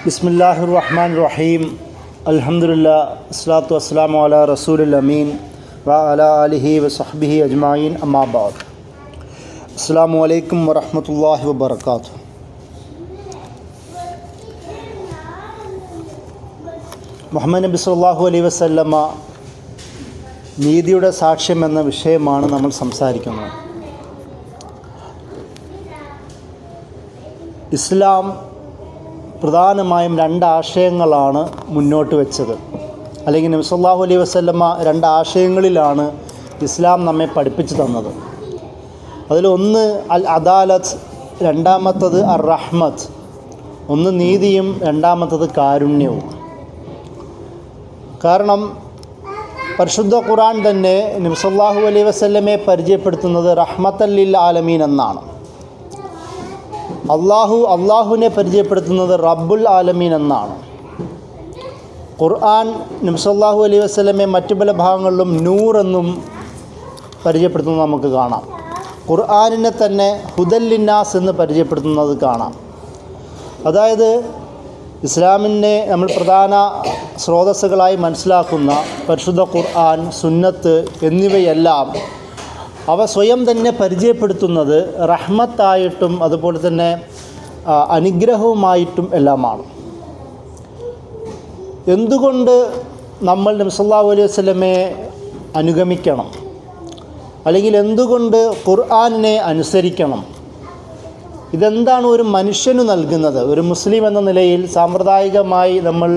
ബിസ്മില്ലാഹിർ റഹ്മാനിർ റഹീം. അൽഹംദുലില്ലാഹ് വസ്സലാത്തു വസ്സലാമു അലാ റസൂലിൽ അമീൻ വ അലാ ആലിഹി വസഹ്ബിഹി അജ്മഈൻ. അമ്മാ ബഅദ്. അസ്സലാമു അലൈക്കും വറഹ്മത്തുള്ളാഹി വബറകാതുഹു. മുഹമ്മദ് നബി സല്ലല്ലാഹു അലൈഹി വസല്ലമ നീതിയുടെ സാക്ഷ്യം എന്ന വിഷയമാണ് നമ്മൾ സംസാരിക്കുന്നത്. ഇസ്ലാം പ്രധാനമായും രണ്ട് ആശയങ്ങളാണ് മുന്നോട്ട് വെച്ചത്. അല്ലെങ്കിൽ നബി സല്ലല്ലാഹു അലൈഹി വസല്ലമ രണ്ട് ആശയങ്ങളിലാണ് ഇസ്ലാം നമ്മെ പഠിപ്പിച്ചു തന്നത്. അതിലൊന്ന് അൽ അദാലത്ത്, രണ്ടാമത്തത് അർ റഹ്മത്ത്. ഒന്ന് നീതിയും രണ്ടാമത്തത് കാരുണ്യവും. കാരണം പരിശുദ്ധ ഖുർആൻ തന്നെ നബി സല്ലല്ലാഹു അലൈഹി വസല്ലമയെ പരിചയപ്പെടുത്തുന്നത് റഹ്മത്തൽ ലിൽ ആലമീൻ എന്നാണ്. അള്ളാഹുവിനെ പരിചയപ്പെടുത്തുന്നത് റബ്ബുൽ ആലമീൻ എന്നാണ്. ഖുർആൻ നബി സല്ലല്ലാഹു അലൈഹി വസല്ലമയെ മറ്റു പല ഭാഗങ്ങളിലും നൂർ എന്നും പരിചയപ്പെടുത്തുന്നത് നമുക്ക് കാണാം. ഖുർആനിനെ തന്നെ ഹുദൽ ലിന്നാസ് എന്ന് പരിചയപ്പെടുത്തുന്നത് കാണാം. അതായത് ഇസ്ലാമിനെ നമ്മൾ പ്രധാന സ്രോതസ്സുകളായി മനസ്സിലാക്കുന്ന പരിശുദ്ധ ഖുർആൻ, സുന്നത്ത് എന്നിവയെല്ലാം അവ സ്വയം തന്നെ പരിചയപ്പെടുത്തുന്നത് റഹ്മത്തായിട്ടും അതുപോലെ തന്നെ അനുഗ്രഹവുമായിട്ടും എല്ലാമാണ്. എന്തുകൊണ്ട് നമ്മൾ നബി സല്ലല്ലാഹു അലൈഹി വസല്ലമയെ അനുഗമിക്കണം, അല്ലെങ്കിൽ എന്തുകൊണ്ട് ഖുർആനിനെ അനുസരിക്കണം? ഇതെന്താണ് ഒരു മനുഷ്യന് നൽകുന്നത്? ഒരു മുസ്ലിം എന്ന നിലയിൽ സാമ്പ്രദായികമായി നമ്മൾ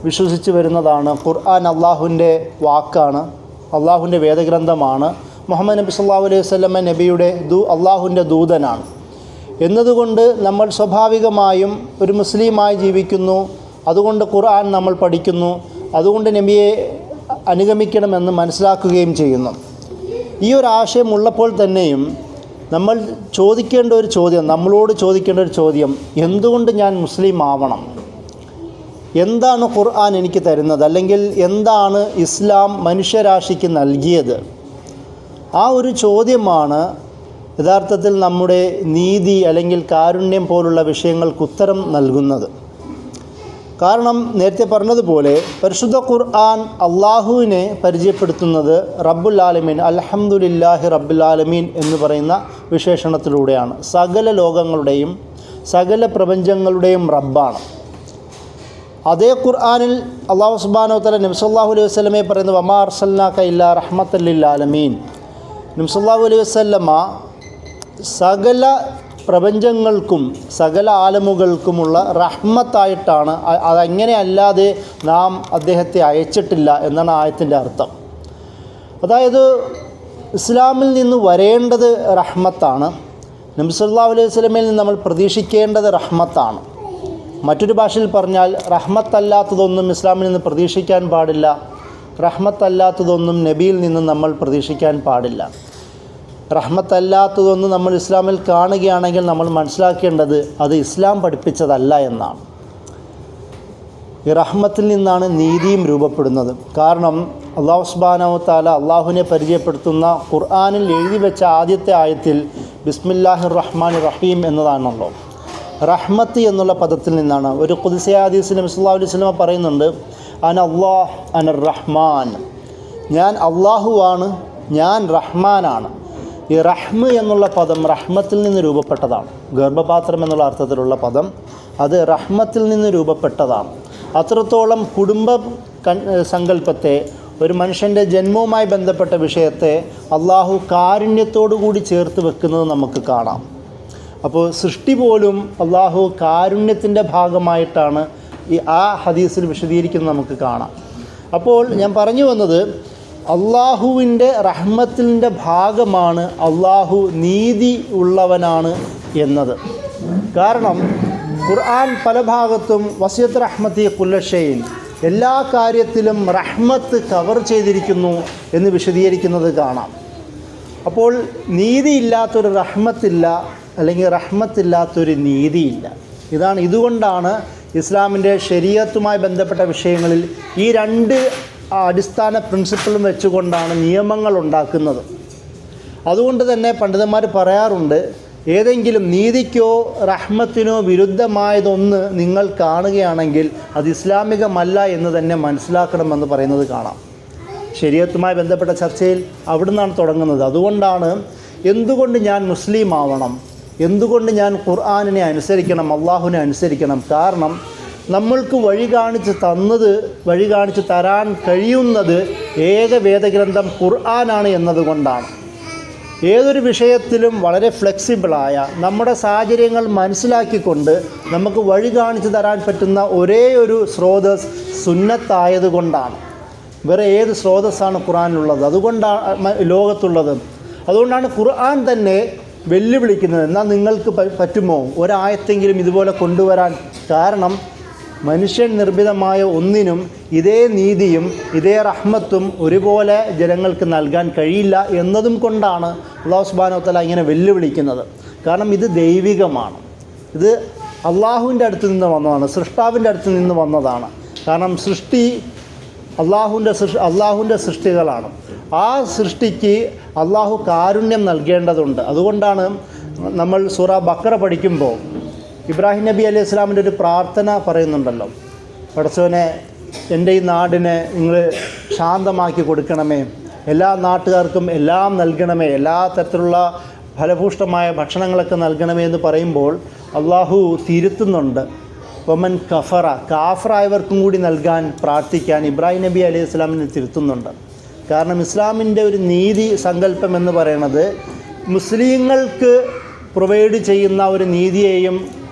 വിശ്വസിച്ച് വരുന്നതാണ് ഖുർആൻ അള്ളാഹുവിൻ്റെ വാക്കാണ്, അള്ളാഹുവിൻ്റെ വേദഗ്രന്ഥമാണ്. മുഹമ്മദ് നബി സല്ലല്ലാഹു അലൈഹി വസല്ലമ നബിയുടെ അള്ളാഹുവിൻ്റെ ദൂതനാണ് എന്നതുകൊണ്ട് നമ്മൾ സ്വാഭാവികമായും ഒരു മുസ്ലിമായി ജീവിക്കുന്നു. അതുകൊണ്ട് ഖുർആൻ നമ്മൾ പഠിക്കുന്നു, അതുകൊണ്ട് നബിയെ അനുഗമിക്കണമെന്ന് മനസ്സിലാക്കുകയും ചെയ്യുന്നു. ഈ ഒരു ആശയം ഉള്ളപ്പോൾ തന്നെയും നമ്മൾ ചോദിക്കേണ്ട ഒരു ചോദ്യം, നമ്മളോട് ചോദിക്കേണ്ട ഒരു ചോദ്യം, എന്തുകൊണ്ട് ഞാൻ മുസ്ലിം ആവണം? എന്താണ് ഖുർആൻ എനിക്ക് തരുന്നത്? അല്ലെങ്കിൽ എന്താണ് ഇസ്ലാം മനുഷ്യരാശിക്ക് നൽകിയത്? ആ ഒരു ചോദ്യമാണ് യഥാർത്ഥത്തിൽ നമ്മുടെ നീതി അല്ലെങ്കിൽ കാരുണ്യം പോലുള്ള വിഷയങ്ങൾക്ക് ഉത്തരം നൽകുന്നത്. കാരണം നേരത്തെ പറഞ്ഞതുപോലെ പരിശുദ്ധ ഖുർആൻ അള്ളാഹുവിനെ പരിചയപ്പെടുത്തുന്നത് റബ്ബുൽ ആലമീൻ, അൽഹംദുലില്ലാഹി റബ്ബുൽ ആലമീൻ എന്ന് പറയുന്ന വിശേഷണത്തിലൂടെയാണ്. സകല ലോകങ്ങളുടെയും സകല പ്രപഞ്ചങ്ങളുടെയും റബ്ബാണ്. അതേ ഖുർആനിൽ അല്ലാഹു സുബ്ഹാനഹു വ തആല നബി സല്ലല്ലാഹു അലൈഹി വസല്ലമയെ പറയുന്നത് വമാ അർസൽനാക ഇല്ലാ റഹ്മത്തൽ ലിൽ ആലമീൻ. നബി സല്ലല്ലാഹു അലൈഹി വസല്ലമ സകല പ്രപഞ്ചങ്ങൾക്കും സകല ആലമുകൾക്കുമുള്ള റഹ്മത്തായിട്ടാണ്. അതങ്ങനെ അല്ലാതെ നാം അദ്ദേഹത്തെ അയച്ചിട്ടില്ല എന്നാണ് ആയത്തിൻ്റെ അർത്ഥം. അതായത് ഇസ്ലാമിൽ നിന്ന് വരേണ്ടത് റഹ്മത്താണ്. നബി സല്ലല്ലാഹു അലൈഹി വസല്ലമയിൽ നിന്ന് നമ്മൾ പ്രതീക്ഷിക്കേണ്ടത് റഹ്മത്താണ്. മറ്റൊരു ഭാഷയിൽ പറഞ്ഞാൽ റഹ്മത്തല്ലാത്തതൊന്നും ഇസ്ലാമിൽ നിന്ന് പ്രതീക്ഷിക്കാൻ പാടില്ല, റഹ്മത്തല്ലാത്തതൊന്നും നബിയിൽ നിന്ന് നമ്മൾ പ്രതീക്ഷിക്കാൻ പാടില്ല. റഹ്മത്തല്ലാത്തതൊന്നും നമ്മൾ ഇസ്ലാമിൽ കാണുകയാണെങ്കിൽ നമ്മൾ മനസ്സിലാക്കേണ്ടത് അത് ഇസ്ലാം പഠിപ്പിച്ചതല്ല എന്നാണ്. ഈ റഹ്മത്തിൽ നിന്നാണ് നീതിയും രൂപപ്പെടുന്നത്. കാരണം അല്ലാഹു സുബ്ഹാനഹു വ തആല അള്ളാഹുവിനെ പരിചയപ്പെടുത്തുന്ന ഖുർആനിൽ എഴുതി വെച്ച ആദ്യത്തെ ആയത്തിൽ ബിസ്മില്ലാഹിർ റഹ്മാനിർ റഹീം എന്നതാണല്ലോ. റഹ്മത്ത് എന്നുള്ള പദത്തിൽ നിന്നാണ്. ഒരു ഖുദ്സി ഹദീസിൽ നബി സല്ലല്ലാഹു അലൈഹി വസല്ലം പറയുന്നുണ്ട്, അന അല്ലാഹ് അനർ റഹ്മാൻ, ഞാൻ അള്ളാഹുവാണ്, ഞാൻ റഹ്മാനാണ്. ഈ റഹ്മ് എന്നുള്ള പദം റഹ്മത്തിൽ നിന്ന് രൂപപ്പെട്ടതാണ്. ഗർഭപാത്രം എന്നുള്ള അർത്ഥത്തിലുള്ള പദം അത് റഹ്മത്തിൽ നിന്ന് രൂപപ്പെട്ടതാണ്. അത്രത്തോളം കുടുംബ സങ്കല്പത്തെ, ഒരു മനുഷ്യൻ്റെ ജന്മവുമായി ബന്ധപ്പെട്ട വിഷയത്തെ അള്ളാഹു കാരുണ്യത്തോടു കൂടി ചേർത്ത് വെക്കുന്നത് നമുക്ക് കാണാം. അപ്പോൾ സൃഷ്ടി പോലും അള്ളാഹു കാരുണ്യത്തിൻ്റെ ഭാഗമായിട്ടാണ് ആ ഹദീസിൽ വിശദീകരിക്കുന്നത് നമുക്ക് കാണാം. അപ്പോൾ ഞാൻ പറഞ്ഞു വന്നത് അള്ളാഹുവിൻ്റെ റഹ്മത്തിൻ്റെ ഭാഗമാണ് അള്ളാഹു നീതി ഉള്ളവനാണ് എന്നത്. കാരണം ഖുർആൻ പല ഭാഗത്തും വസിയത്ത് റഹ്മത്തി കുല്ല ഷൈഇൻ, എല്ലാ കാര്യത്തിലും റഹ്മത്ത് കവർ ചെയ്തിരിക്കുന്നു എന്ന് വിശദീകരിക്കുന്നത് കാണാം. അപ്പോൾ നീതിയില്ലാത്തൊരു റഹ്മത്തില്ല, അല്ലെങ്കിൽ റഹ്മത്തില്ലാത്തൊരു നീതിയില്ല. ഇതുകൊണ്ടാണ് ഇസ്ലാമിൻ്റെ ശരീഅത്തുമായി ബന്ധപ്പെട്ട വിഷയങ്ങളിൽ ഈ രണ്ട് അടിസ്ഥാന പ്രിൻസിപ്പിളും വെച്ചുകൊണ്ടാണ് നിയമങ്ങൾ ഉണ്ടാക്കുന്നത്. അതുകൊണ്ട് തന്നെ പണ്ഡിതന്മാർ പറയാറുണ്ട്, ഏതെങ്കിലും നീതിക്കോ റഹ്മത്തിനോ വിരുദ്ധമായതൊന്ന് നിങ്ങൾ കാണുകയാണെങ്കിൽ അത് ഇസ്ലാമികമല്ല എന്ന് തന്നെ മനസ്സിലാക്കണമെന്ന് പറയുന്നത് കാണാം. ശരീഅത്തുമായി ബന്ധപ്പെട്ട ചർച്ചയിൽ അവിടുന്നാണ് തുടങ്ങുന്നത്. അതുകൊണ്ടാണ് എന്തുകൊണ്ട് ഞാൻ മുസ്ലിം ആവണം, എന്തുകൊണ്ട് ഞാൻ ഖുർആനിനെ അനുസരിക്കണം, അള്ളാഹുവിനെ അനുസരിക്കണം. കാരണം നമ്മൾക്ക് വഴി കാണിച്ച് തരാൻ കഴിയുന്നത് ഏക വേദഗ്രന്ഥം ഖുർആനാണ് എന്നതുകൊണ്ടാണ്. ഏതൊരു വിഷയത്തിലും വളരെ ഫ്ലെക്സിബിളായ നമ്മുടെ സാഹചര്യങ്ങൾ മനസ്സിലാക്കിക്കൊണ്ട് നമുക്ക് വഴി കാണിച്ചു തരാൻ പറ്റുന്ന ഒരേ ഒരു സ്രോതസ് സുന്നത്തായതുകൊണ്ടാണ്. വേറെ ഏത് സ്രോതസ്സാണ് ഖുർആനിലുള്ളത്? അതുകൊണ്ടാണ് ലോകത്തുള്ളത്. അതുകൊണ്ടാണ് ഖുർആൻ തന്നെ വെല്ലുവിളിക്കുന്നത്. എന്നാൽ നിങ്ങൾക്ക് പറ്റുമോ ഒരായത്തെങ്കിലും ഇതുപോലെ കൊണ്ടുവരാൻ? കാരണം മനുഷ്യൻ നിർമ്മിതമായ ഒന്നിനും ഇതേ നീതിയും ഇതേ റഹ്മത്തും ഒരുപോലെ ജനങ്ങൾക്ക് നൽകാൻ കഴിയില്ല എന്നതും കൊണ്ടാണ് അല്ലാഹു സുബ്ഹാനഹു വ തആല ഇങ്ങനെ വെല്ലുവിളിക്കുന്നത്. കാരണം ഇത് ദൈവികമാണ്, ഇത് അള്ളാഹുവിൻ്റെ അടുത്ത് നിന്ന് വന്നതാണ്, സൃഷ്ടാവിൻ്റെ അടുത്ത് നിന്ന് വന്നതാണ്. കാരണം സൃഷ്ടി അള്ളാഹുവിൻ്റെ സൃഷ്ടികളാണ്. ആ സൃഷ്ടിക്ക് അള്ളാഹു കാരുണ്യം നൽകേണ്ടതുണ്ട്. അതുകൊണ്ടാണ് നമ്മൾ സൂറ ബഖറ പഠിക്കുമ്പോൾ ഇബ്രാഹിം നബി അലൈഹി ഇസ്ലാമിൻ്റെ ഒരു പ്രാർത്ഥന പറയുന്നുണ്ടല്ലോ, പടച്ചോനെ എൻ്റെ ഈ നാടിനെ നിങ്ങൾ ശാന്തമാക്കി കൊടുക്കണമേ, എല്ലാ നാട്ടുകാർക്കും എല്ലാം നൽകണമേ, എല്ലാ തരത്തിലുള്ള ഫലഭൂഷ്ടമായ ഭക്ഷണങ്ങളൊക്കെ നൽകണമേ എന്ന് പറയുമ്പോൾ അള്ളാഹു തിരുത്തുന്നുണ്ട്. വമൻ കാഫറായവർക്കും കൂടി നൽകാൻ പ്രാർത്ഥിക്കാൻ ഇബ്രാഹിം നബി അലൈഹി ഇസ്ലാമിനെ തിരുത്തുന്നുണ്ട്. കാരണം ഇസ്ലാമിൻ്റെ ഒരു നീതി സങ്കല്പം എന്ന് പറയുന്നത് മുസ്ലിങ്ങൾക്ക് പ്രൊവൈഡ് ചെയ്യുന്ന ഒരു നീതിയെയും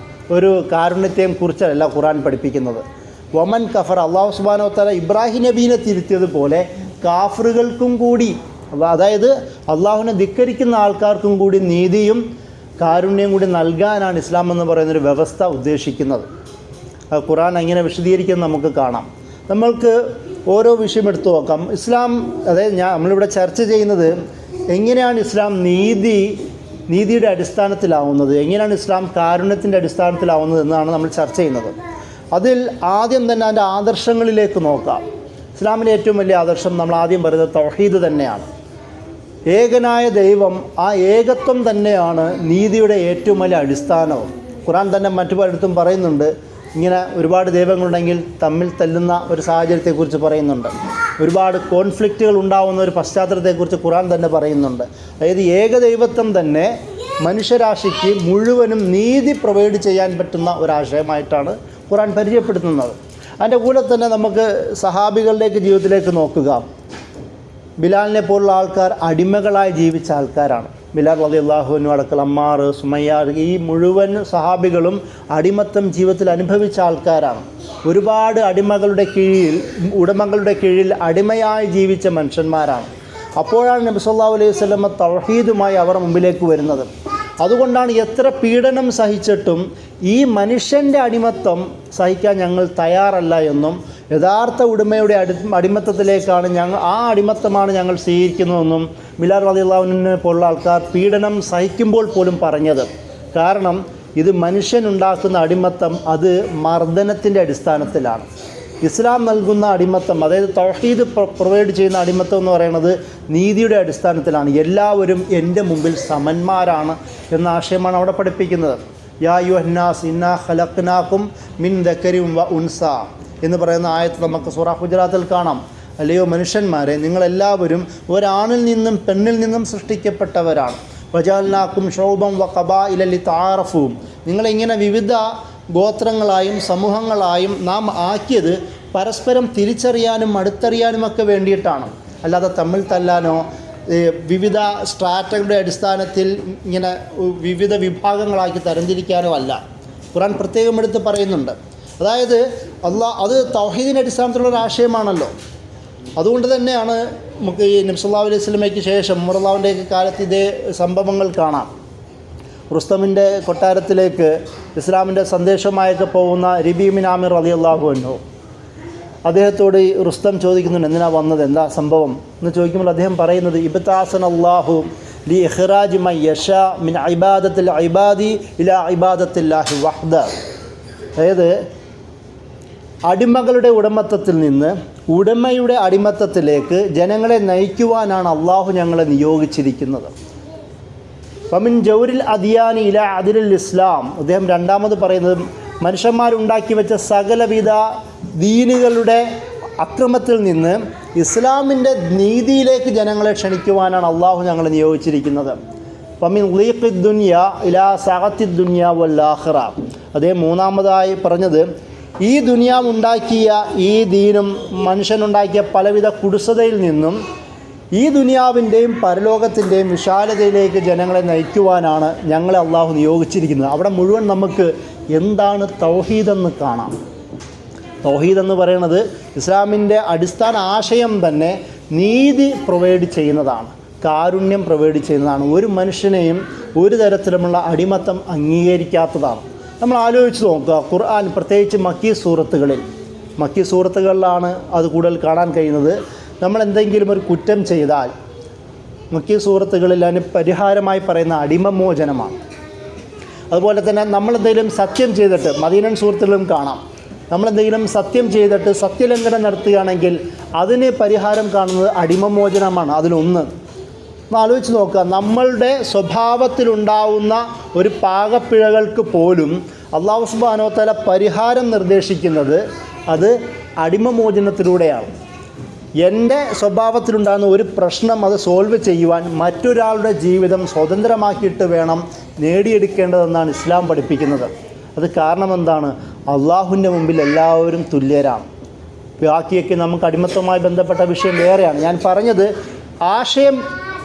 ഒരു കാരുണ്യത്തെയും കുറിച്ചല്ല ഖുർആൻ പഠിപ്പിക്കുന്നത്. വമൻ കഫർ, അല്ലാഹു സുബ്ഹാനഹു വ തആല ഇബ്രാഹിം നബീനെ തിരുത്തിയതുപോലെ കാഫറുകൾക്കും കൂടി, അതായത് അള്ളാഹുവിനെ ധിക്കരിക്കുന്ന ആൾക്കാർക്കും കൂടി നീതിയും കാരുണ്യം കൂടി നൽകാനാണ് ഇസ്ലാം എന്ന് പറയുന്നൊരു വ്യവസ്ഥ ഉദ്ദേശിക്കുന്നത്. ഖുർആൻ അങ്ങനെ വിശദീകരിക്കുന്നത് നമുക്ക് കാണാം. നമ്മൾക്ക് ഓരോ വിഷയം എടുത്തു നോക്കാം. ഇസ്ലാം, അതായത് നമ്മളിവിടെ ചർച്ച ചെയ്യുന്നത് എങ്ങനെയാണ് ഇസ്ലാം നീതിയുടെ അടിസ്ഥാനത്തിലാവുന്നത്, എങ്ങനെയാണ് ഇസ്ലാം കാരുണ്യത്തിൻ്റെ അടിസ്ഥാനത്തിലാവുന്നത് എന്നാണ് നമ്മൾ ചർച്ച ചെയ്യുന്നത്. അതിൽ ആദ്യം തന്നെ അതിൻ്റെ ആദർശങ്ങളിലേക്ക് നോക്കാം. ഇസ്ലാമിലെ ഏറ്റവും വലിയ ആദർശം നമ്മൾ ആദ്യം പറയുന്നത് തൗഹീദ് തന്നെയാണ്. ഏകനായ ദൈവം, ആ ഏകത്വം തന്നെയാണ് നീതിയുടെ ഏറ്റവും വലിയ അടിസ്ഥാനവും. ഖുർആൻ തന്നെ മറ്റു പലയിടത്തും പറയുന്നുണ്ട്, ഇങ്ങനെ ഒരുപാട് ദൈവങ്ങളുണ്ടെങ്കിൽ തമ്മിൽ തല്ലുന്ന ഒരു സാഹചര്യത്തെക്കുറിച്ച് പറയുന്നുണ്ട്. ഒരുപാട് കോൺഫ്ലിക്റ്റുകൾ ഉണ്ടാകുന്ന ഒരു പശ്ചാത്തലത്തെക്കുറിച്ച് ഖുർആൻ തന്നെ പറയുന്നുണ്ട്. അതായത് ഏകദൈവത്വം തന്നെ മനുഷ്യരാശിക്ക് മുഴുവനും നീതി പ്രൊവൈഡ് ചെയ്യാൻ പറ്റുന്ന ഒരാശയമായിട്ടാണ് ഖുർആൻ പരിചയപ്പെടുത്തുന്നത്. അതിൻ്റെ കൂടെ തന്നെ നമുക്ക് സഹാബികളുടെ ജീവിതത്തിലേക്ക് നോക്കുക. ബിലാലിനെ പോലുള്ള ആൾക്കാർ അടിമകളായി ജീവിച്ച ആൾക്കാരാണ്. ബിലാൽ റളിയല്ലാഹു അൻഹു അടക്കം അമ്മാർ, സുമയ്യ, ഈ മുഴുവൻ സഹാബികളും അടിമത്തം ജീവിതത്തിൽ അനുഭവിച്ച ആൾക്കാരാണ്. ഒരുപാട് ഉടമകളുടെ കീഴിൽ അടിമയായി ജീവിച്ച മനുഷ്യന്മാരാണ്. അപ്പോഴാണ് നബി സല്ലല്ലാഹു അലൈഹി വസല്ലം തൗഹീദുമായി അവർ മുമ്പിലേക്ക് വരുന്നത്. അതുകൊണ്ടാണ് എത്ര പീഡനം സഹിച്ചിട്ടും ഈ മനുഷ്യൻ്റെ അടിമത്തം സഹിക്കാൻ ഞങ്ങൾ തയ്യാറല്ല എന്നും, യഥാർത്ഥ ഉടമയുടെ അടിമത്തത്തിലേക്കാണ് ആ അടിമത്തമാണ് ഞങ്ങൾ സ്വീകരിക്കുന്നതെന്നും ബിലാൽ റളിയല്ലാഹു അൻഹുവിനെ പോലുള്ള ആൾക്കാർ പീഡനം സഹിക്കുമ്പോൾ പോലും പറഞ്ഞത്. കാരണം ഇത് മനുഷ്യനുണ്ടാക്കുന്ന അടിമത്തം അത് മർദ്ദനത്തിൻ്റെ അടിസ്ഥാനത്തിലാണ്. ഇസ്ലാം നൽകുന്ന അടിമത്തം, അതായത് തൗഹീദ് പ്രൊവൈഡ് ചെയ്യുന്ന അടിമത്തം എന്ന് പറയുന്നത് നീതിയുടെ അടിസ്ഥാനത്തിലാണ്. എല്ലാവരും എൻ്റെ മുമ്പിൽ സമന്മാരാണ് എന്ന ആശയമാണ് അവിടെ പഠിപ്പിക്കുന്നത്. യാ അയ്യുഹന്നാസ് ഇന്നാ ഖലഖ്നാകും മിൻ ദക്കരിൻ വ ഉൻസ എന്ന് പറയുന്ന ആയത്ത് നമുക്ക് സൂറ ഹുജറാത്തിൽ കാണാം. അല്ലയോ മനുഷ്യന്മാരെ, നിങ്ങളെല്ലാവരും ഒരാണിൽ നിന്നും പെണ്ണിൽ നിന്നും സൃഷ്ടിക്കപ്പെട്ടവരാണ്. വജഅൽനാകും ശുഉബൻ വ ഖബാഇല ലിതആറഫൂ, നിങ്ങളിങ്ങനെ വിവിധ ഗോത്രങ്ങളായും സമൂഹങ്ങളായും നാം ആക്കിയത് പരസ്പരം തിരിച്ചറിയാനും അടുത്തറിയാനുമൊക്കെ വേണ്ടിയിട്ടാണ്. അല്ലാതെ തമ്മിൽ തല്ലാനോ വിവിധ സ്ട്രാറ്റകളുടെ അടിസ്ഥാനത്തിൽ ഇങ്ങനെ വിവിധ വിഭാഗങ്ങളാക്കി തരംതിരിക്കാനോ അല്ല. ഖുർആൻ പ്രത്യേകം എടുത്ത് പറയുന്നുണ്ട്. അതായത് അത് തൗഹീദിൻ്റെ അടിസ്ഥാനത്തിലുള്ള ഒരു ആശയമാണല്ലോ. അതുകൊണ്ട് തന്നെയാണ് നമുക്ക് ഈ നബി സല്ലല്ലാഹു അലൈഹി വസല്ലമയ്ക്ക് ശേഷം ഉമറുള്ളാഹിൻ്റെയൊക്കെ കാലത്ത് ഇതേ സംഭവങ്ങൾ കാണാം. റുസ്തമിൻ്റെ കൊട്ടാരത്തിലേക്ക് ഇസ്ലാമിൻ്റെ സന്ദേശമായൊക്കെ പോകുന്ന റബീ ബിൻ ആമിർ റളിയല്ലാഹു അൻഹു, അദ്ദേഹത്തോട് റുസ്തം ചോദിക്കുന്നുണ്ട്, എന്തിനാ വന്നത്, എന്താ സംഭവം എന്ന് ചോദിക്കുമ്പോൾ അദ്ദേഹം പറയുന്നത്, ഇബ്താസനല്ലാഹു ലി ഇഖ്റാജി മൻ യശാ മിൻ ഇബാദത്തിൽ ഇബാദി ഇലാ ഇബാദത്തില്ലാഹി വഹ്ദ. അതായത് അടിമകളുടെ ഉടമത്തത്തിൽ നിന്ന് ഉടമയുടെ അടിമത്തത്തിലേക്ക് ജനങ്ങളെ നയിക്കുവാനാണ് അള്ളാഹു ഞങ്ങളെ നിയോഗിച്ചിരിക്കുന്നത്. വമിൻ ജൗരിൽ അദിയാനി ഇല അദിലുൽ ഇസ്ലാം. അദ്ദേഹം രണ്ടാമത് പറയുന്നത് മനുഷ്യന്മാരുണ്ടാക്കി വെച്ച സകലവിധ ദീനുകളുടെ അക്രമത്തിൽ നിന്ന് ഇസ്ലാമിൻ്റെ നീതിയിലേക്ക് ജനങ്ങളെ ക്ഷണിക്കുവാനാണ് അള്ളാഹു ഞങ്ങളെ നിയോഗിച്ചിരിക്കുന്നത്. വമിൻ ലീഖി ദുനിയ ഇലാ സഅത്തി ദുനിയ വൽ ആഖിറ. അദ്ദേഹം മൂന്നാമതായി പറഞ്ഞത് ഈ ദുനിയാവുണ്ടാക്കിയ ഈ ദീനും മനുഷ്യനുണ്ടാക്കിയ പലവിധ കുടിസതയിൽ നിന്നും ഈ ദുനിയാവിൻ്റെയും പരലോകത്തിൻ്റെയും വിശാലതയിലേക്ക് ജനങ്ങളെ നയിക്കുവാനാണ് ഞങ്ങളെ അള്ളാഹു നിയോഗിച്ചിരിക്കുന്നത്. അവിടെ മുഴുവൻ നമുക്ക് എന്താണ് തൗഹീദെന്ന് കാണാം. തൗഹീദ് എന്ന് പറയുന്നത് ഇസ്ലാമിൻ്റെ അടിസ്ഥാന ആശയം തന്നെ നീതി പ്രൊവൈഡ് ചെയ്യുന്നതാണ്, കാരുണ്യം പ്രൊവൈഡ് ചെയ്യുന്നതാണ്, ഒരു മനുഷ്യനെയും ഒരു തരത്തിലുമുള്ള അടിമത്തം അംഗീകരിക്കാത്തതാണ്. നമ്മൾ ആലോചിച്ച് നോക്കുക, ഖുർആൻ പ്രത്യേകിച്ച് മക്കി സൂറത്തുകളിലാണ് അത് കൂടുതൽ കാണാൻ കഴിയുന്നത്. നമ്മൾ എന്തെങ്കിലും ഒരു കുറ്റം ചെയ്താൽ മക്കി സൂറത്തുകളിൽ അതിന് പരിഹാരമായി പറയുന്ന അടിമമോചനമാണ്. അതുപോലെ തന്നെ നമ്മളെന്തെങ്കിലും സത്യം ചെയ്തിട്ട് മദീനൻ സൂറത്തുകളിലും കാണാം, നമ്മളെന്തെങ്കിലും സത്യം ചെയ്തിട്ട് സത്യലംഘനം നടത്തുകയാണെങ്കിൽ അതിന് പരിഹാരം കാണുന്നത് അടിമമോചനമാണ്. അതിലൊന്ന് ആലോചിച്ച് നോക്കുക, നമ്മളുടെ സ്വഭാവത്തിലുണ്ടാവുന്ന ഒരു പാകപ്പിഴകൾക്ക് പോലും അല്ലാഹു സുബ്ഹാനഹു വ തആല പരിഹാരം നിർദ്ദേശിക്കുന്നത് അത് അടിമമോചനത്തിലൂടെയാണ്. എൻ്റെ സ്വഭാവത്തിലുണ്ടാകുന്ന ഒരു പ്രശ്നം അത് സോൾവ് ചെയ്യുവാൻ മറ്റൊരാളുടെ ജീവിതം സ്വതന്ത്രമാക്കിയിട്ട് വേണം നേടിയെടുക്കേണ്ടതെന്നാണ് ഇസ്ലാം പഠിപ്പിക്കുന്നത്. അത് കാരണം എന്താണ്? അള്ളാഹുവിൻ്റെ മുമ്പിൽ എല്ലാവരും തുല്യരാണ്. ബാക്കിയൊക്കെ നമുക്ക് അടിമത്തവുമായി ബന്ധപ്പെട്ട വിഷയം വേറെയാണ്. ഞാൻ പറഞ്ഞത് ആശയം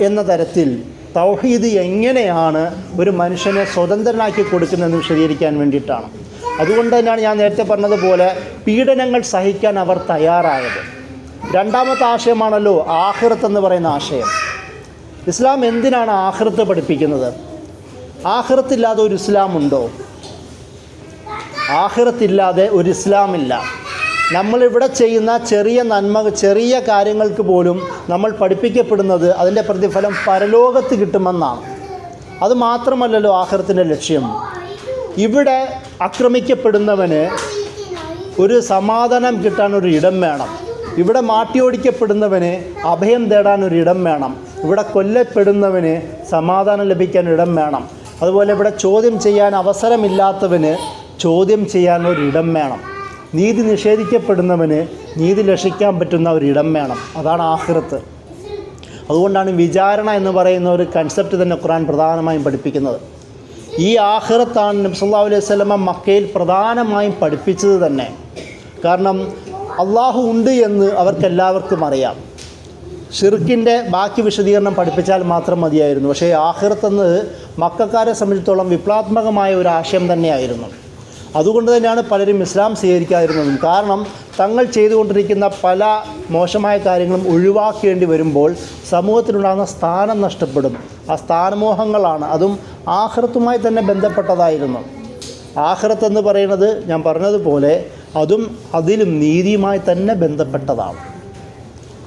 എന്ന തരത്തിൽ തൗഹീദ് എങ്ങനെയാണ് ഒരു മനുഷ്യനെ സ്വതന്ത്രനാക്കി കൊടുക്കുന്നതെന്ന് വിശദീകരിക്കാൻ വേണ്ടിയിട്ടാണ്. അതുകൊണ്ട് തന്നെയാണ് ഞാൻ നേരത്തെ പറഞ്ഞതുപോലെ പീഡനങ്ങൾ സഹിക്കാൻ അവർ തയ്യാറായത്. രണ്ടാമത്തെ ആശയമാണല്ലോ ആഖിറത്ത് എന്ന് പറയുന്ന ആശയം. ഇസ്ലാം എന്തിനാണ് ആഖിറത്ത് പഠിപ്പിക്കുന്നത്? ആഖിറത്തില്ലാതെ ഒരു ഇസ്ലാം ഉണ്ടോ? ആഖിറത്തില്ലാതെ ഒരു ഇസ്ലാമില്ല. നമ്മളിവിടെ ചെയ്യുന്ന ചെറിയ കാര്യങ്ങൾക്ക് പോലും നമ്മൾ പഠിപ്പിക്കപ്പെടുന്നത് അതിൻ്റെ പ്രതിഫലം പരലോകത്ത് കിട്ടുമെന്നാണ്. അത് മാത്രമല്ലല്ലോ ആഖിറത്തിൻ്റെ ലക്ഷ്യം. ഇവിടെ ആക്രമിക്കപ്പെടുന്നവന് ഒരു സമാധാനം കിട്ടാനൊരു ഇടം വേണം. ഇവിടെ മാട്ടിയോടിക്കപ്പെടുന്നവന് അഭയം തേടാനൊരു ഇടം വേണം. ഇവിടെ കൊല്ലപ്പെടുന്നവന് സമാധാനം ലഭിക്കാൻ ഇടം വേണം. അതുപോലെ ഇവിടെ ചോദ്യം ചെയ്യാൻ അവസരമില്ലാത്തവന് ചോദ്യം ചെയ്യാനൊരിടം വേണം. നീതി നിഷേധിക്കപ്പെടുന്നവന് നീതി ലഭിക്കാൻ പറ്റുന്ന ഒരിടം വേണം. അതാണ് ആഖിറത്ത്. അതുകൊണ്ടാണ് വിചാരണ എന്ന് പറയുന്ന ഒരു കൺസെപ്റ്റ് തന്നെ ഖുർആൻ പ്രധാനമായും പഠിപ്പിക്കുന്നത്. ഈ ആഖിറത്താണ് നബി സല്ലല്ലാഹു അലൈഹി വസല്ലമ മക്കയിൽ പ്രധാനമായും പഠിപ്പിച്ചത് തന്നെ. കാരണം അള്ളാഹു ഉണ്ട് എന്ന് അവർക്കെല്ലാവർക്കും അറിയാം. ഷിർക്കിൻ്റെ ബാക്കി വിശദീകരണം പഠിപ്പിച്ചാൽ മാത്രം മതിയായിരുന്നു. പക്ഷേ ആഖിറത്തെന്നത് മക്കക്കാരെ സംബന്ധിച്ചിടത്തോളം വിപ്ലവാത്മകമായ ഒരു ആശയം തന്നെയായിരുന്നു. അതുകൊണ്ട് തന്നെയാണ് പലരും ഇസ്ലാം സ്വീകരിക്കാതിരുന്നതും. കാരണം തങ്ങൾ ചെയ്തുകൊണ്ടിരിക്കുന്ന പല മോശമായ കാര്യങ്ങളും ഒഴിവാക്കേണ്ടി വരുമ്പോൾ സമൂഹത്തിലുണ്ടാകുന്ന സ്ഥാനം നഷ്ടപ്പെടും. ആ സ്ഥാനമോഹങ്ങളാണ്, അതും ആഖിറത്തുമായി തന്നെ ബന്ധപ്പെട്ടതായിരുന്നു. ആഖിറത്ത് എന്ന് പറയുന്നത് ഞാൻ പറഞ്ഞതുപോലെ അതിലും നീതിയുമായി തന്നെ ബന്ധപ്പെട്ടതാണ്.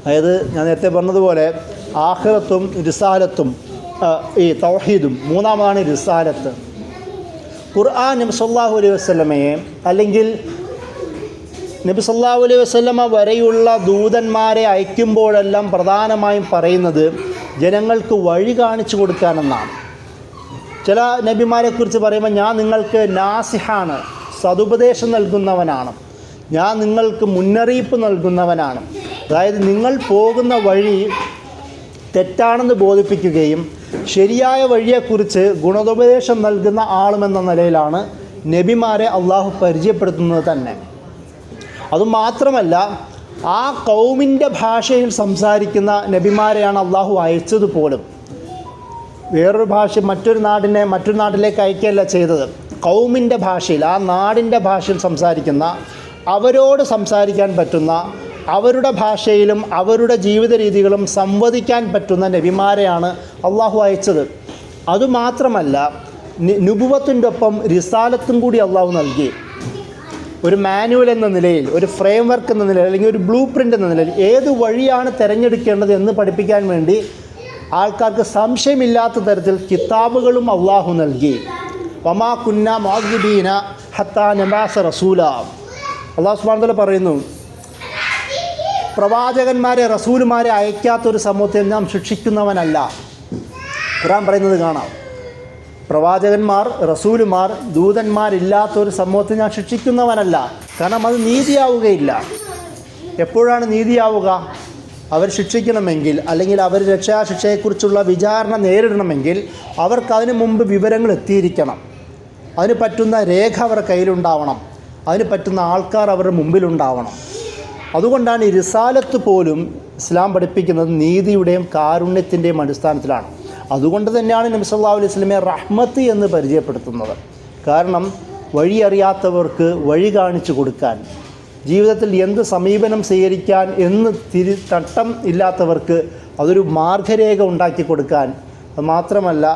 അതായത് ഞാൻ നേരത്തെ പറഞ്ഞതുപോലെ ആഖിറത്തും റിസാലത്തും ഈ തൗഹീദും, മൂന്നാമതാണ് റിസാലത്ത്. ഖുർആൻ നബി സല്ലല്ലാഹു അലൈഹി വസല്ലമയെ അല്ലെങ്കിൽ നബി സല്ലല്ലാഹു അലൈഹി വസല്ലമ വരെയുള്ള ദൂതന്മാരെ അയക്കുമ്പോഴെല്ലാം പ്രധാനമായും പറയുന്നത് ജനങ്ങൾക്ക് വഴി കാണിച്ചു കൊടുക്കാനെന്നാണ്. ചില നബിമാരെക്കുറിച്ച് പറയുമ്പോൾ ഞാൻ നിങ്ങൾക്ക് നാസിഹാണ്, സതുപദേശം നൽകുന്നവനാണ്, ഞാൻ നിങ്ങൾക്ക് മുന്നറിയിപ്പ് നൽകുന്നവനാണ്. അതായത് നിങ്ങൾ പോകുന്ന വഴി തെറ്റാണെന്ന് ബോധിപ്പിക്കുകയും ശരിയായ വഴിയെക്കുറിച്ച് ഗുണോപദേശം നൽകുന്ന ആളുമെന്ന നിലയിലാണ് നബിമാരെ അള്ളാഹു പരിചയപ്പെടുത്തുന്നത് തന്നെ. അതുമാത്രമല്ല, ആ കൗമിൻ്റെ ഭാഷയിൽ സംസാരിക്കുന്ന നബിമാരെയാണ് അള്ളാഹു അയച്ചത് പോലും. വേറൊരു ഭാഷ മറ്റൊരു നാട്ടിലേക്ക് അയക്കുകയല്ല ചെയ്തത്. കൗമിൻ്റെ ഭാഷയിൽ, ആ നാടിൻ്റെ ഭാഷയിൽ സംസാരിക്കുന്ന, അവരോട് സംസാരിക്കാൻ പറ്റുന്ന, അവരുടെ ഭാഷയിലും അവരുടെ ജീവിത രീതികളും സംവദിക്കാൻ പറ്റുന്ന നബിമാരെയാണ് അള്ളാഹു അയച്ചത്. അതുമാത്രമല്ല, നുബുവത്തിൻ്റെ ഒപ്പം റിസാലത്തും കൂടി അള്ളാഹു നൽകി. ഒരു മാനുവൽ എന്ന നിലയിൽ, ഒരു ഫ്രെയിം വർക്ക് എന്ന നിലയിൽ, അല്ലെങ്കിൽ ഒരു ബ്ലൂ പ്രിൻ്റ് എന്ന നിലയിൽ ഏത് വഴിയാണ് തിരഞ്ഞെടുക്കേണ്ടത് എന്ന് പഠിപ്പിക്കാൻ വേണ്ടി ആൾക്കാർക്ക് സംശയമില്ലാത്ത തരത്തിൽ കിതാബുകളും അള്ളാഹു നൽകി. വമാ കുന്ന മുഅദ്ദിബീന ഹത്താ നബഅസ റസൂല. അള്ളാഹു സുബ്ഹാനഹു വ തആല പറയുന്നു, പ്രവാചകന്മാരെ, റസൂലുമാരെ അയക്കാത്തൊരു സമൂഹത്തെ നാം ശിക്ഷിക്കുന്നവനല്ല. ഖുർആൻ പറയുന്നത് കാണാം. പ്രവാചകന്മാർ, റസൂലുമാർ, ദൂതന്മാരില്ലാത്തൊരു സമൂഹത്തെ ഞാൻ ശിക്ഷിക്കുന്നവനല്ല. കാരണം അത് നീതിയാവുകയില്ല. എപ്പോഴാണ് നീതിയാവുക? അവർ ശിക്ഷിക്കണമെങ്കിൽ, അല്ലെങ്കിൽ അവർ രക്ഷാശിക്ഷയെക്കുറിച്ചുള്ള വിചാരണ നേരിടണമെങ്കിൽ അവർക്കതിനു മുമ്പ് വിവരങ്ങൾ എത്തിയിരിക്കണം. അതിന് പറ്റുന്ന രേഖ അവരുടെ കയ്യിലുണ്ടാവണം. അതിന് പറ്റുന്ന ആൾക്കാർ അവരുടെ മുമ്പിലുണ്ടാവണം. അതുകൊണ്ടാണ് ഈ റിസാലത്ത് പോലും ഇസ്ലാം പഠിപ്പിക്കുന്നത് നീതിയുടെയും കാരുണ്യത്തിൻ്റെയും അടിസ്ഥാനത്തിലാണ്. അതുകൊണ്ട് തന്നെയാണ് നബി സല്ലല്ലാഹു അലൈഹി വസല്ലമയെ റഹ്മത്ത് എന്ന് പരിചയപ്പെടുത്തുന്നത്. കാരണം വഴി അറിയാത്തവർക്ക് വഴി കാണിച്ചു കൊടുക്കാൻ, ജീവിതത്തിൽ എന്ത് സമീപനം സ്വീകരിക്കാൻ എന്ന് തട്ടം ഇല്ലാത്തവർക്ക് അതൊരു മാർഗരേഖ ഉണ്ടാക്കി കൊടുക്കാൻ, അത് മാത്രമല്ല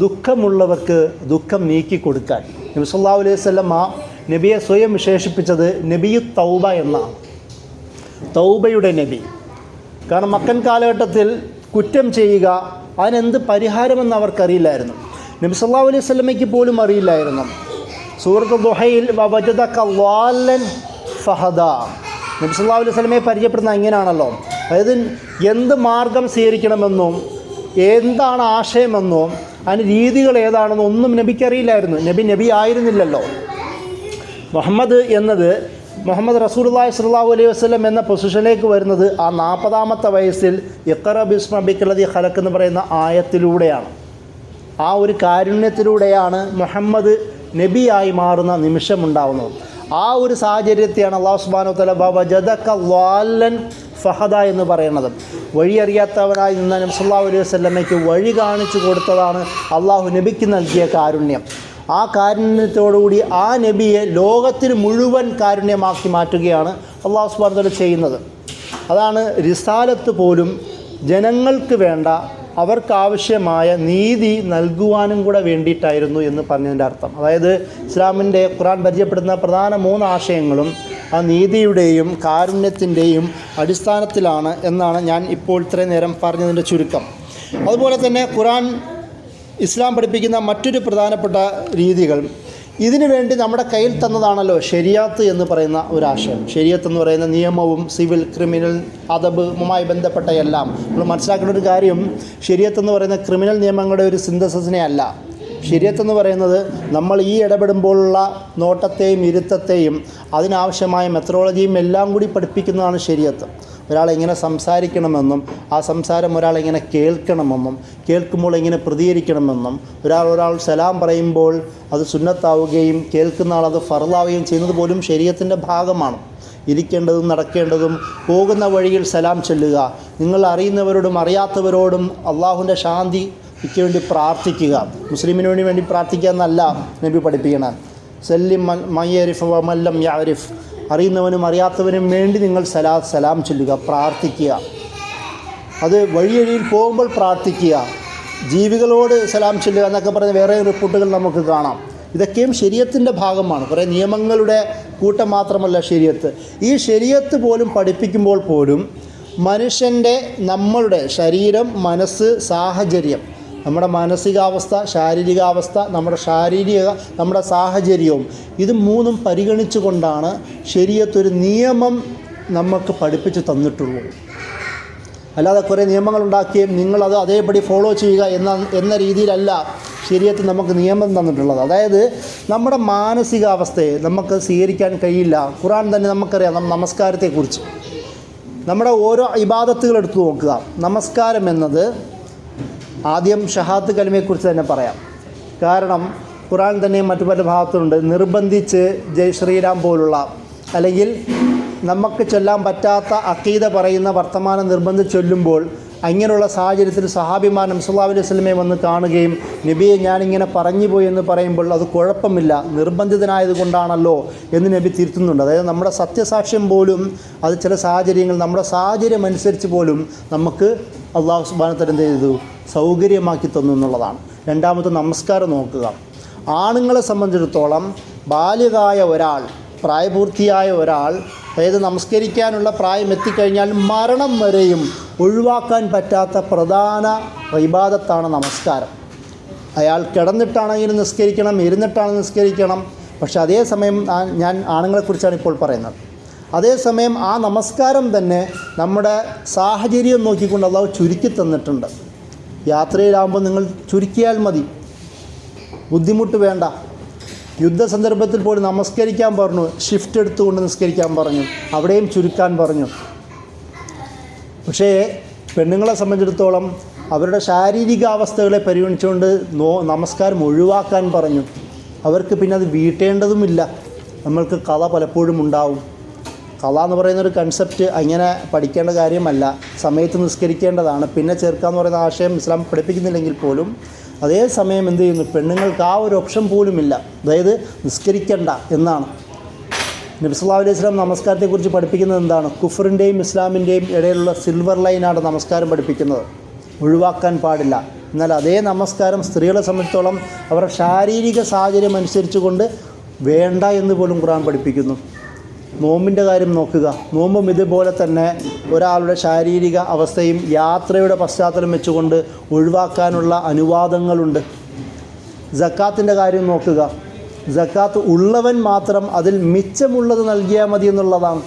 ദുഃഖമുള്ളവർക്ക് ദുഃഖം നീക്കി കൊടുക്കാൻ. നബി സല്ലല്ലാഹു അലൈഹി വസല്ലം നബിയെ സ്വയം വിശേഷിപ്പിച്ചത് നബിയു തൗബ എന്നാണ്. തൗബയുടെ നബി. കാരണം മക്കൻ കാലഘട്ടത്തിൽ കുറ്റം ചെയ്യുക, അതിനെന്ത് പരിഹാരമെന്ന് അവർക്കറിയില്ലായിരുന്നു. നബി സല്ലല്ലാഹു അലൈഹി വസല്ലമയ്ക്ക് പോലും അറിയില്ലായിരുന്നു. സൂറത്ത് ദുഹയിൽ വവജദക ളാല്ലൻ ഫഹദ, നബി സല്ലല്ലാഹു അലൈഹി വസല്ലമയെ പരിചയപ്പെടുന്നത് ഇങ്ങനെയാണല്ലോ. അതായത് എന്ത് മാർഗം സ്വീകരിക്കണമെന്നും എന്താണ് ആശയമെന്നും അതിന് രീതികൾ ഏതാണെന്നും ഒന്നും നബിക്കറിയില്ലായിരുന്നു. നബി ആയിരുന്നില്ലല്ലോ. മുഹമ്മദ് റസൂലുള്ളാഹി സ്വല്ലല്ലാഹു അലൈഹി വസല്ലം എന്ന പൊസിഷനിലേക്ക് വരുന്നത് ആ 40-ാമത്തെ വയസ്സിൽ ഇഖ്റ ബിസ്മി റബ്ബിക്കല്ലദീ ഖലഖ് എന്ന് പറയുന്ന ആയത്തിലൂടെയാണ്. ആ ഒരു കാരുണ്യത്തിലൂടെയാണ് മുഹമ്മദ് നബിയായി മാറുന്ന നിമിഷമുണ്ടാകുന്നത്. ആ ഒരു സാഹചര്യത്തെയാണ് അല്ലാഹു സുബ്ഹാനഹു വ തആല വവജദക ളാല്ലൻ ഫഹദ എന്ന് പറയുന്നത്. വഴിയറിയാത്തവനായി നിന്ന നബി സല്ലല്ലാഹു അലൈഹി വസല്ലമയ്ക്ക് വഴി കാണിച്ചു കൊടുത്തതാണ് അള്ളാഹു നബിക്ക് നൽകിയ കാരുണ്യം. ആ കാരുണ്യത്തോടുകൂടി ആ നബിയെ ലോകത്തിന് മുഴുവൻ കാരുണ്യമാക്കി മാറ്റുകയാണ് അല്ലാഹു സുബ്ഹാനഹു വ തആല ചെയ്യുന്നത്. അതാണ് റിസാലത്ത് പോലും ജനങ്ങൾക്ക് വേണ്ട, അവർക്കാവശ്യമായ നീതി നൽകുവാനും കൂടെ വേണ്ടിയിട്ടായിരുന്നു എന്ന് പറഞ്ഞതിൻ്റെ അർത്ഥം. അതായത് ഇസ്ലാമിൻ്റെ ഖുർആൻ പരിചയപ്പെടുന്ന പ്രധാന 3 ആശയങ്ങളും ആ നീതിയുടെയും കാരുണ്യത്തിൻ്റെയും അടിസ്ഥാനത്തിലാണ് എന്നാണ് ഞാൻ ഇപ്പോൾ ഇത്രയും നേരം പറഞ്ഞതിൻ്റെ ചുരുക്കം. അതുപോലെ തന്നെ ഇസ്ലാം പഠിപ്പിക്കുന്ന മറ്റൊരു പ്രധാനപ്പെട്ട രീതികൾ, ഇതിനു വേണ്ടി നമ്മുടെ കയ്യിൽ തന്നതാണല്ലോ ശരിയാത്ത് എന്ന് പറയുന്ന ഒരാശയം. ശരിയത്ത് എന്ന് പറയുന്ന നിയമവും സിവിൽ, ക്രിമിനൽ, അദബുമായി ബന്ധപ്പെട്ട എല്ലാം നമ്മൾ മനസ്സിലാക്കേണ്ട ഒരു കാര്യം, ശരിയത്ത് എന്ന് പറയുന്ന ക്രിമിനൽ നിയമങ്ങളുടെ ഒരു സിന്തസിസിനെ അല്ല. ശരിയത്ത് എന്ന് പറയുന്നത് നമ്മൾ ഈ ഇടപെടുമ്പോഴുള്ള നോട്ടത്തെയും ഇരുത്തത്തെയും അതിനാവശ്യമായ മെത്തഡോളജിയും എല്ലാം കൂടി പഠിപ്പിക്കുന്നതാണ് ശരിയത്ത്. ഒരാളെങ്ങനെ സംസാരിക്കണമെന്നും ആ സംസാരം ഒരാളെങ്ങനെ കേൾക്കണമെന്നും കേൾക്കുമ്പോൾ എങ്ങനെ പ്രതികരിക്കണമെന്നും ഒരാൾ സലാം പറയുമ്പോൾ അത് സുന്നത്താവുകയും കേൾക്കുന്ന ആൾ അത് ഫർളാവുകയും ചെയ്യുന്നത് പോലും ശരീഅത്തിൻ്റെ ഭാഗമാണ്. ഇരിക്കേണ്ടതും നടക്കേണ്ടതും പോകുന്ന വഴിയിൽ സലാം ചൊല്ലുക, നിങ്ങൾ അറിയുന്നവരോടും അറിയാത്തവരോടും അള്ളാഹുവിൻ്റെ ശാന്തിക്ക് വേണ്ടി പ്രാർത്ഥിക്കുക. മുസ്ലിമിന് വേണ്ടി പ്രാർത്ഥിക്കുക എന്നല്ല നബി പഠിപ്പിക്കണം. സല്ലിം മയ്യരിഫ് വമല്ലം യഅരിഫ്, അറിയുന്നവനും അറിയാത്തവനും വേണ്ടി നിങ്ങൾ സലാം ചൊല്ലുക, പ്രാർത്ഥിക്കുക. അത് വഴിയഴിയിൽ പോകുമ്പോൾ പ്രാർത്ഥിക്കുക, ജീവികളോട് സലാം ചൊല്ലുക എന്നൊക്കെ പറഞ്ഞ് വേറെ റിപ്പോർട്ടുകൾ നമുക്ക് കാണാം. ഇതൊക്കെയും ശരീഅത്തിൻ്റെ ഭാഗമാണ്. കുറേ നിയമങ്ങളുടെ കൂട്ടം മാത്രമല്ല ശരീഅത്ത്. ഈ ശരീഅത്ത് പോലും പഠിപ്പിക്കുമ്പോൾ പോലും നമ്മളുടെ ശരീരം, മനസ്സ്, സാഹചര്യം, നമ്മുടെ മാനസികാവസ്ഥ, ശാരീരികാവസ്ഥ, നമ്മുടെ സാഹചര്യവും ഇത് 3ഉം പരിഗണിച്ചു കൊണ്ടാണ് ശരീഅത്തൊരു നിയമം നമുക്ക് പഠിപ്പിച്ച് തന്നിട്ടുള്ളൂ. അല്ലാതെ കുറേ നിയമങ്ങളുണ്ടാക്കുകയും നിങ്ങളത് അതേപടി ഫോളോ ചെയ്യുക എന്ന രീതിയിലല്ല ശരീഅത്ത് നമുക്ക് നിയമം തന്നിട്ടുള്ളത്. അതായത് നമ്മുടെ മാനസികാവസ്ഥയെ നമുക്ക് സ്വീകരിക്കാൻ കഴിയില്ല. ഖുർആൻ തന്നെ നമുക്കറിയാം നമസ്കാരത്തെക്കുറിച്ച്. നമ്മുടെ ഓരോ ഇബാദത്തുകൾ എടുത്തു നോക്കുക. നമസ്കാരം എന്നത് ആദ്യം ഷഹാദത്ത് കലിമയെക്കുറിച്ച് തന്നെ പറയാം. കാരണം ഖുർആൻ തന്നെ മറ്റു പല ഭാഗത്തുണ്ട് നിർബന്ധിച്ച് ജയ് ശ്രീരാം പോലുള്ള, അല്ലെങ്കിൽ നമുക്ക് ചൊല്ലാൻ പറ്റാത്ത അഖീദ പറയുന്ന വർത്തമാനം നിർബന്ധിച്ച് ചൊല്ലുമ്പോൾ അങ്ങനെയുള്ള സാഹചര്യത്തിൽ സഹാബിമാർ നബി സല്ലല്ലാഹു അലൈഹി വസല്ലമയെ വന്ന് കാണുകയും നബിയെ ഞാനിങ്ങനെ പറഞ്ഞു പോയി എന്ന് പറയുമ്പോൾ അത് കുഴപ്പമില്ല, നിർബന്ധിതനായതുകൊണ്ടാണല്ലോ എന്ന് നബി തിരുത്തുന്നുണ്ട്. അതായത് നമ്മുടെ സത്യസാക്ഷ്യം പോലും അത് ചില സാഹചര്യങ്ങൾ നമ്മുടെ സാഹചര്യം അനുസരിച്ച് പോലും നമുക്ക് അള്ളാഹു സുബ്ഹാനഹു വ തആല എന്ത് ചെയ്തു, സൗകര്യമാക്കി തന്നു എന്നുള്ളതാണ്. രണ്ടാമത്തെ നമസ്കാരം നോക്കുക. ആണുങ്ങളെ സംബന്ധിച്ചിടത്തോളം ബാലികായ ഒരാൾ, പ്രായപൂർത്തിയായ ഒരാൾ, അതായത് നമസ്കരിക്കാനുള്ള പ്രായം എത്തിക്കഴിഞ്ഞാൽ മരണം വരെയും ഒഴിവാക്കാൻ പറ്റാത്ത പ്രധാന ഇബാദത്താണ് നമസ്കാരം. അയാൾ കിടന്നിട്ടാണെങ്കിലും നിസ്കരിക്കണം, ഇരുന്നിട്ടാണെങ്കിലും നിസ്കരിക്കണം. പക്ഷേ അതേസമയം ഞാൻ ആണുങ്ങളെക്കുറിച്ചാണ് ഇപ്പോൾ പറയുന്നത്. അതേസമയം ആ നമസ്കാരം തന്നെ നമ്മുടെ സാഹചര്യം നോക്കിക്കൊണ്ട് അള്ളാഹു ചുരുക്കി തന്നിട്ടുണ്ട്. യാത്രയിലാകുമ്പോൾ നിങ്ങൾ ചുരുക്കിയാൽ മതി. ബുദ്ധിമുട്ട് വേണ്ട. യുദ്ധസന്ദർഭത്തിൽ പോലും നമസ്കരിക്കാൻ പറഞ്ഞു, ഷിഫ്റ്റ് എടുത്തുകൊണ്ട് നിസ്കരിക്കാൻ പറഞ്ഞു, അവിടെയും ചുരുക്കാൻ പറഞ്ഞു. പക്ഷേ പെണ്ണുങ്ങളെ സംബന്ധിച്ചിടത്തോളം അവരുടെ ശാരീരികാവസ്ഥകളെ പരിഗണിച്ചുകൊണ്ട് നമസ്കാരം ഒഴിവാക്കാൻ പറഞ്ഞു. അവർക്ക് പിന്നെ അത് വീട്ടേണ്ടതുമില്ല. നമ്മൾക്ക് കഥ പലപ്പോഴും ഉണ്ടാവും. കഥ എന്ന് പറയുന്നൊരു കൺസെപ്റ്റ് അങ്ങനെ പഠിക്കേണ്ട കാര്യമല്ല, സമയത്ത് നിസ്കരിക്കേണ്ടതാണ്. പിന്നെ ചേർക്കാമെന്ന് പറയുന്ന ആശയം ഇസ്ലാം പഠിപ്പിക്കുന്നില്ലെങ്കിൽ പോലും അതേ സമയം എന്ത് ചെയ്യുന്നു, പെണ്ണുങ്ങൾക്ക് ആ ഒരു ഓപ്ഷൻ പോലുമില്ല. അതായത് നിസ്കരിക്കേണ്ട എന്നാണ്. നബി സല്ലല്ലാഹു അലൈഹി വസല്ലം നമസ്കാരത്തെക്കുറിച്ച് പഠിപ്പിക്കുന്നത് എന്താണ്? കുഫറിൻ്റെയും ഇസ്ലാമിൻ്റെയും ഇടയിലുള്ള സിൽവർ ലൈനാണ് നമസ്കാരം പഠിപ്പിക്കുന്നത്. ഒഴിവാക്കാൻ പാടില്ല. എന്നാൽ അതേ നമസ്കാരം സ്ത്രീകളെ സംബന്ധിച്ചിടത്തോളം അവരുടെ ശാരീരിക സാഹചര്യം അനുസരിച്ചുകൊണ്ട് വേണ്ട എന്ന് പോലും ഖുർആൻ പഠിപ്പിക്കുന്നു. നോമ്പിൻ്റെ കാര്യം നോക്കുക. നോമ്പും ഇതുപോലെ തന്നെ ഒരാളുടെ ശാരീരിക അവസ്ഥയും യാത്രയുടെ പശ്ചാത്തലം വെച്ചുകൊണ്ട് ഒഴിവാക്കാനുള്ള അനുവാദങ്ങളുണ്ട്. സക്കാത്തിൻ്റെ കാര്യം നോക്കുക. സക്കാത്ത് ഉള്ളവൻ മാത്രം അതിൽ മിച്ചമുള്ളത് നൽകിയാൽ മതി എന്നുള്ളതാണ്.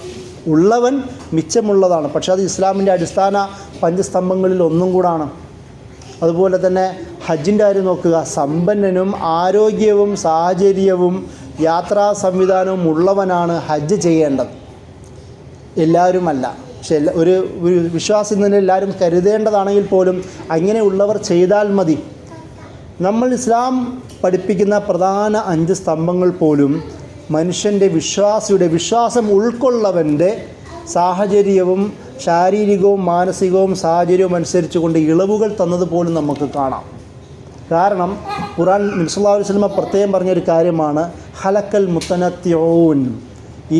ഉള്ളവൻ മിച്ചമുള്ളതാണ്. പക്ഷേ അത് ഇസ്ലാമിൻ്റെ അടിസ്ഥാന പഞ്ചസ്തംഭങ്ങളിൽ ഒന്നും കൂടാണ്. അതുപോലെ തന്നെ ഹജ്ജിൻ്റെ കാര്യം നോക്കുക. സമ്പന്നനും ആരോഗ്യവും സാഹചര്യവും യാത്രാ സംവിധാനവും ഉള്ളവനാണ് ഹജ്ജ് ചെയ്യേണ്ടത്, എല്ലാവരുമല്ല. പക്ഷേ ഒരു വിശ്വാസം തന്നെ എല്ലാവരും കരുതേണ്ടതാണെങ്കിൽ പോലും അങ്ങനെയുള്ളവർ ചെയ്താൽ മതി. നമ്മൾ ഇസ്ലാം പഠിപ്പിക്കുന്ന പ്രധാന 5 സ്തംഭങ്ങൾ പോലും മനുഷ്യൻ്റെ വിശ്വാസം ഉൾക്കൊള്ളവൻ്റെ സാഹചര്യവും ശാരീരികവും മാനസികവും സാഹചര്യവും അനുസരിച്ചുകൊണ്ട് ഇളവുകൾ തന്നതുപോലും നമുക്ക് കാണാം. കാരണം ഖുർആൻ നബി സല്ലല്ലാഹു അലൈഹി വസല്ലം പ്രത്യേകം പറഞ്ഞൊരു കാര്യമാണ് ഹലക്കൽ മുത്തനത്തിഊൻ. ഈ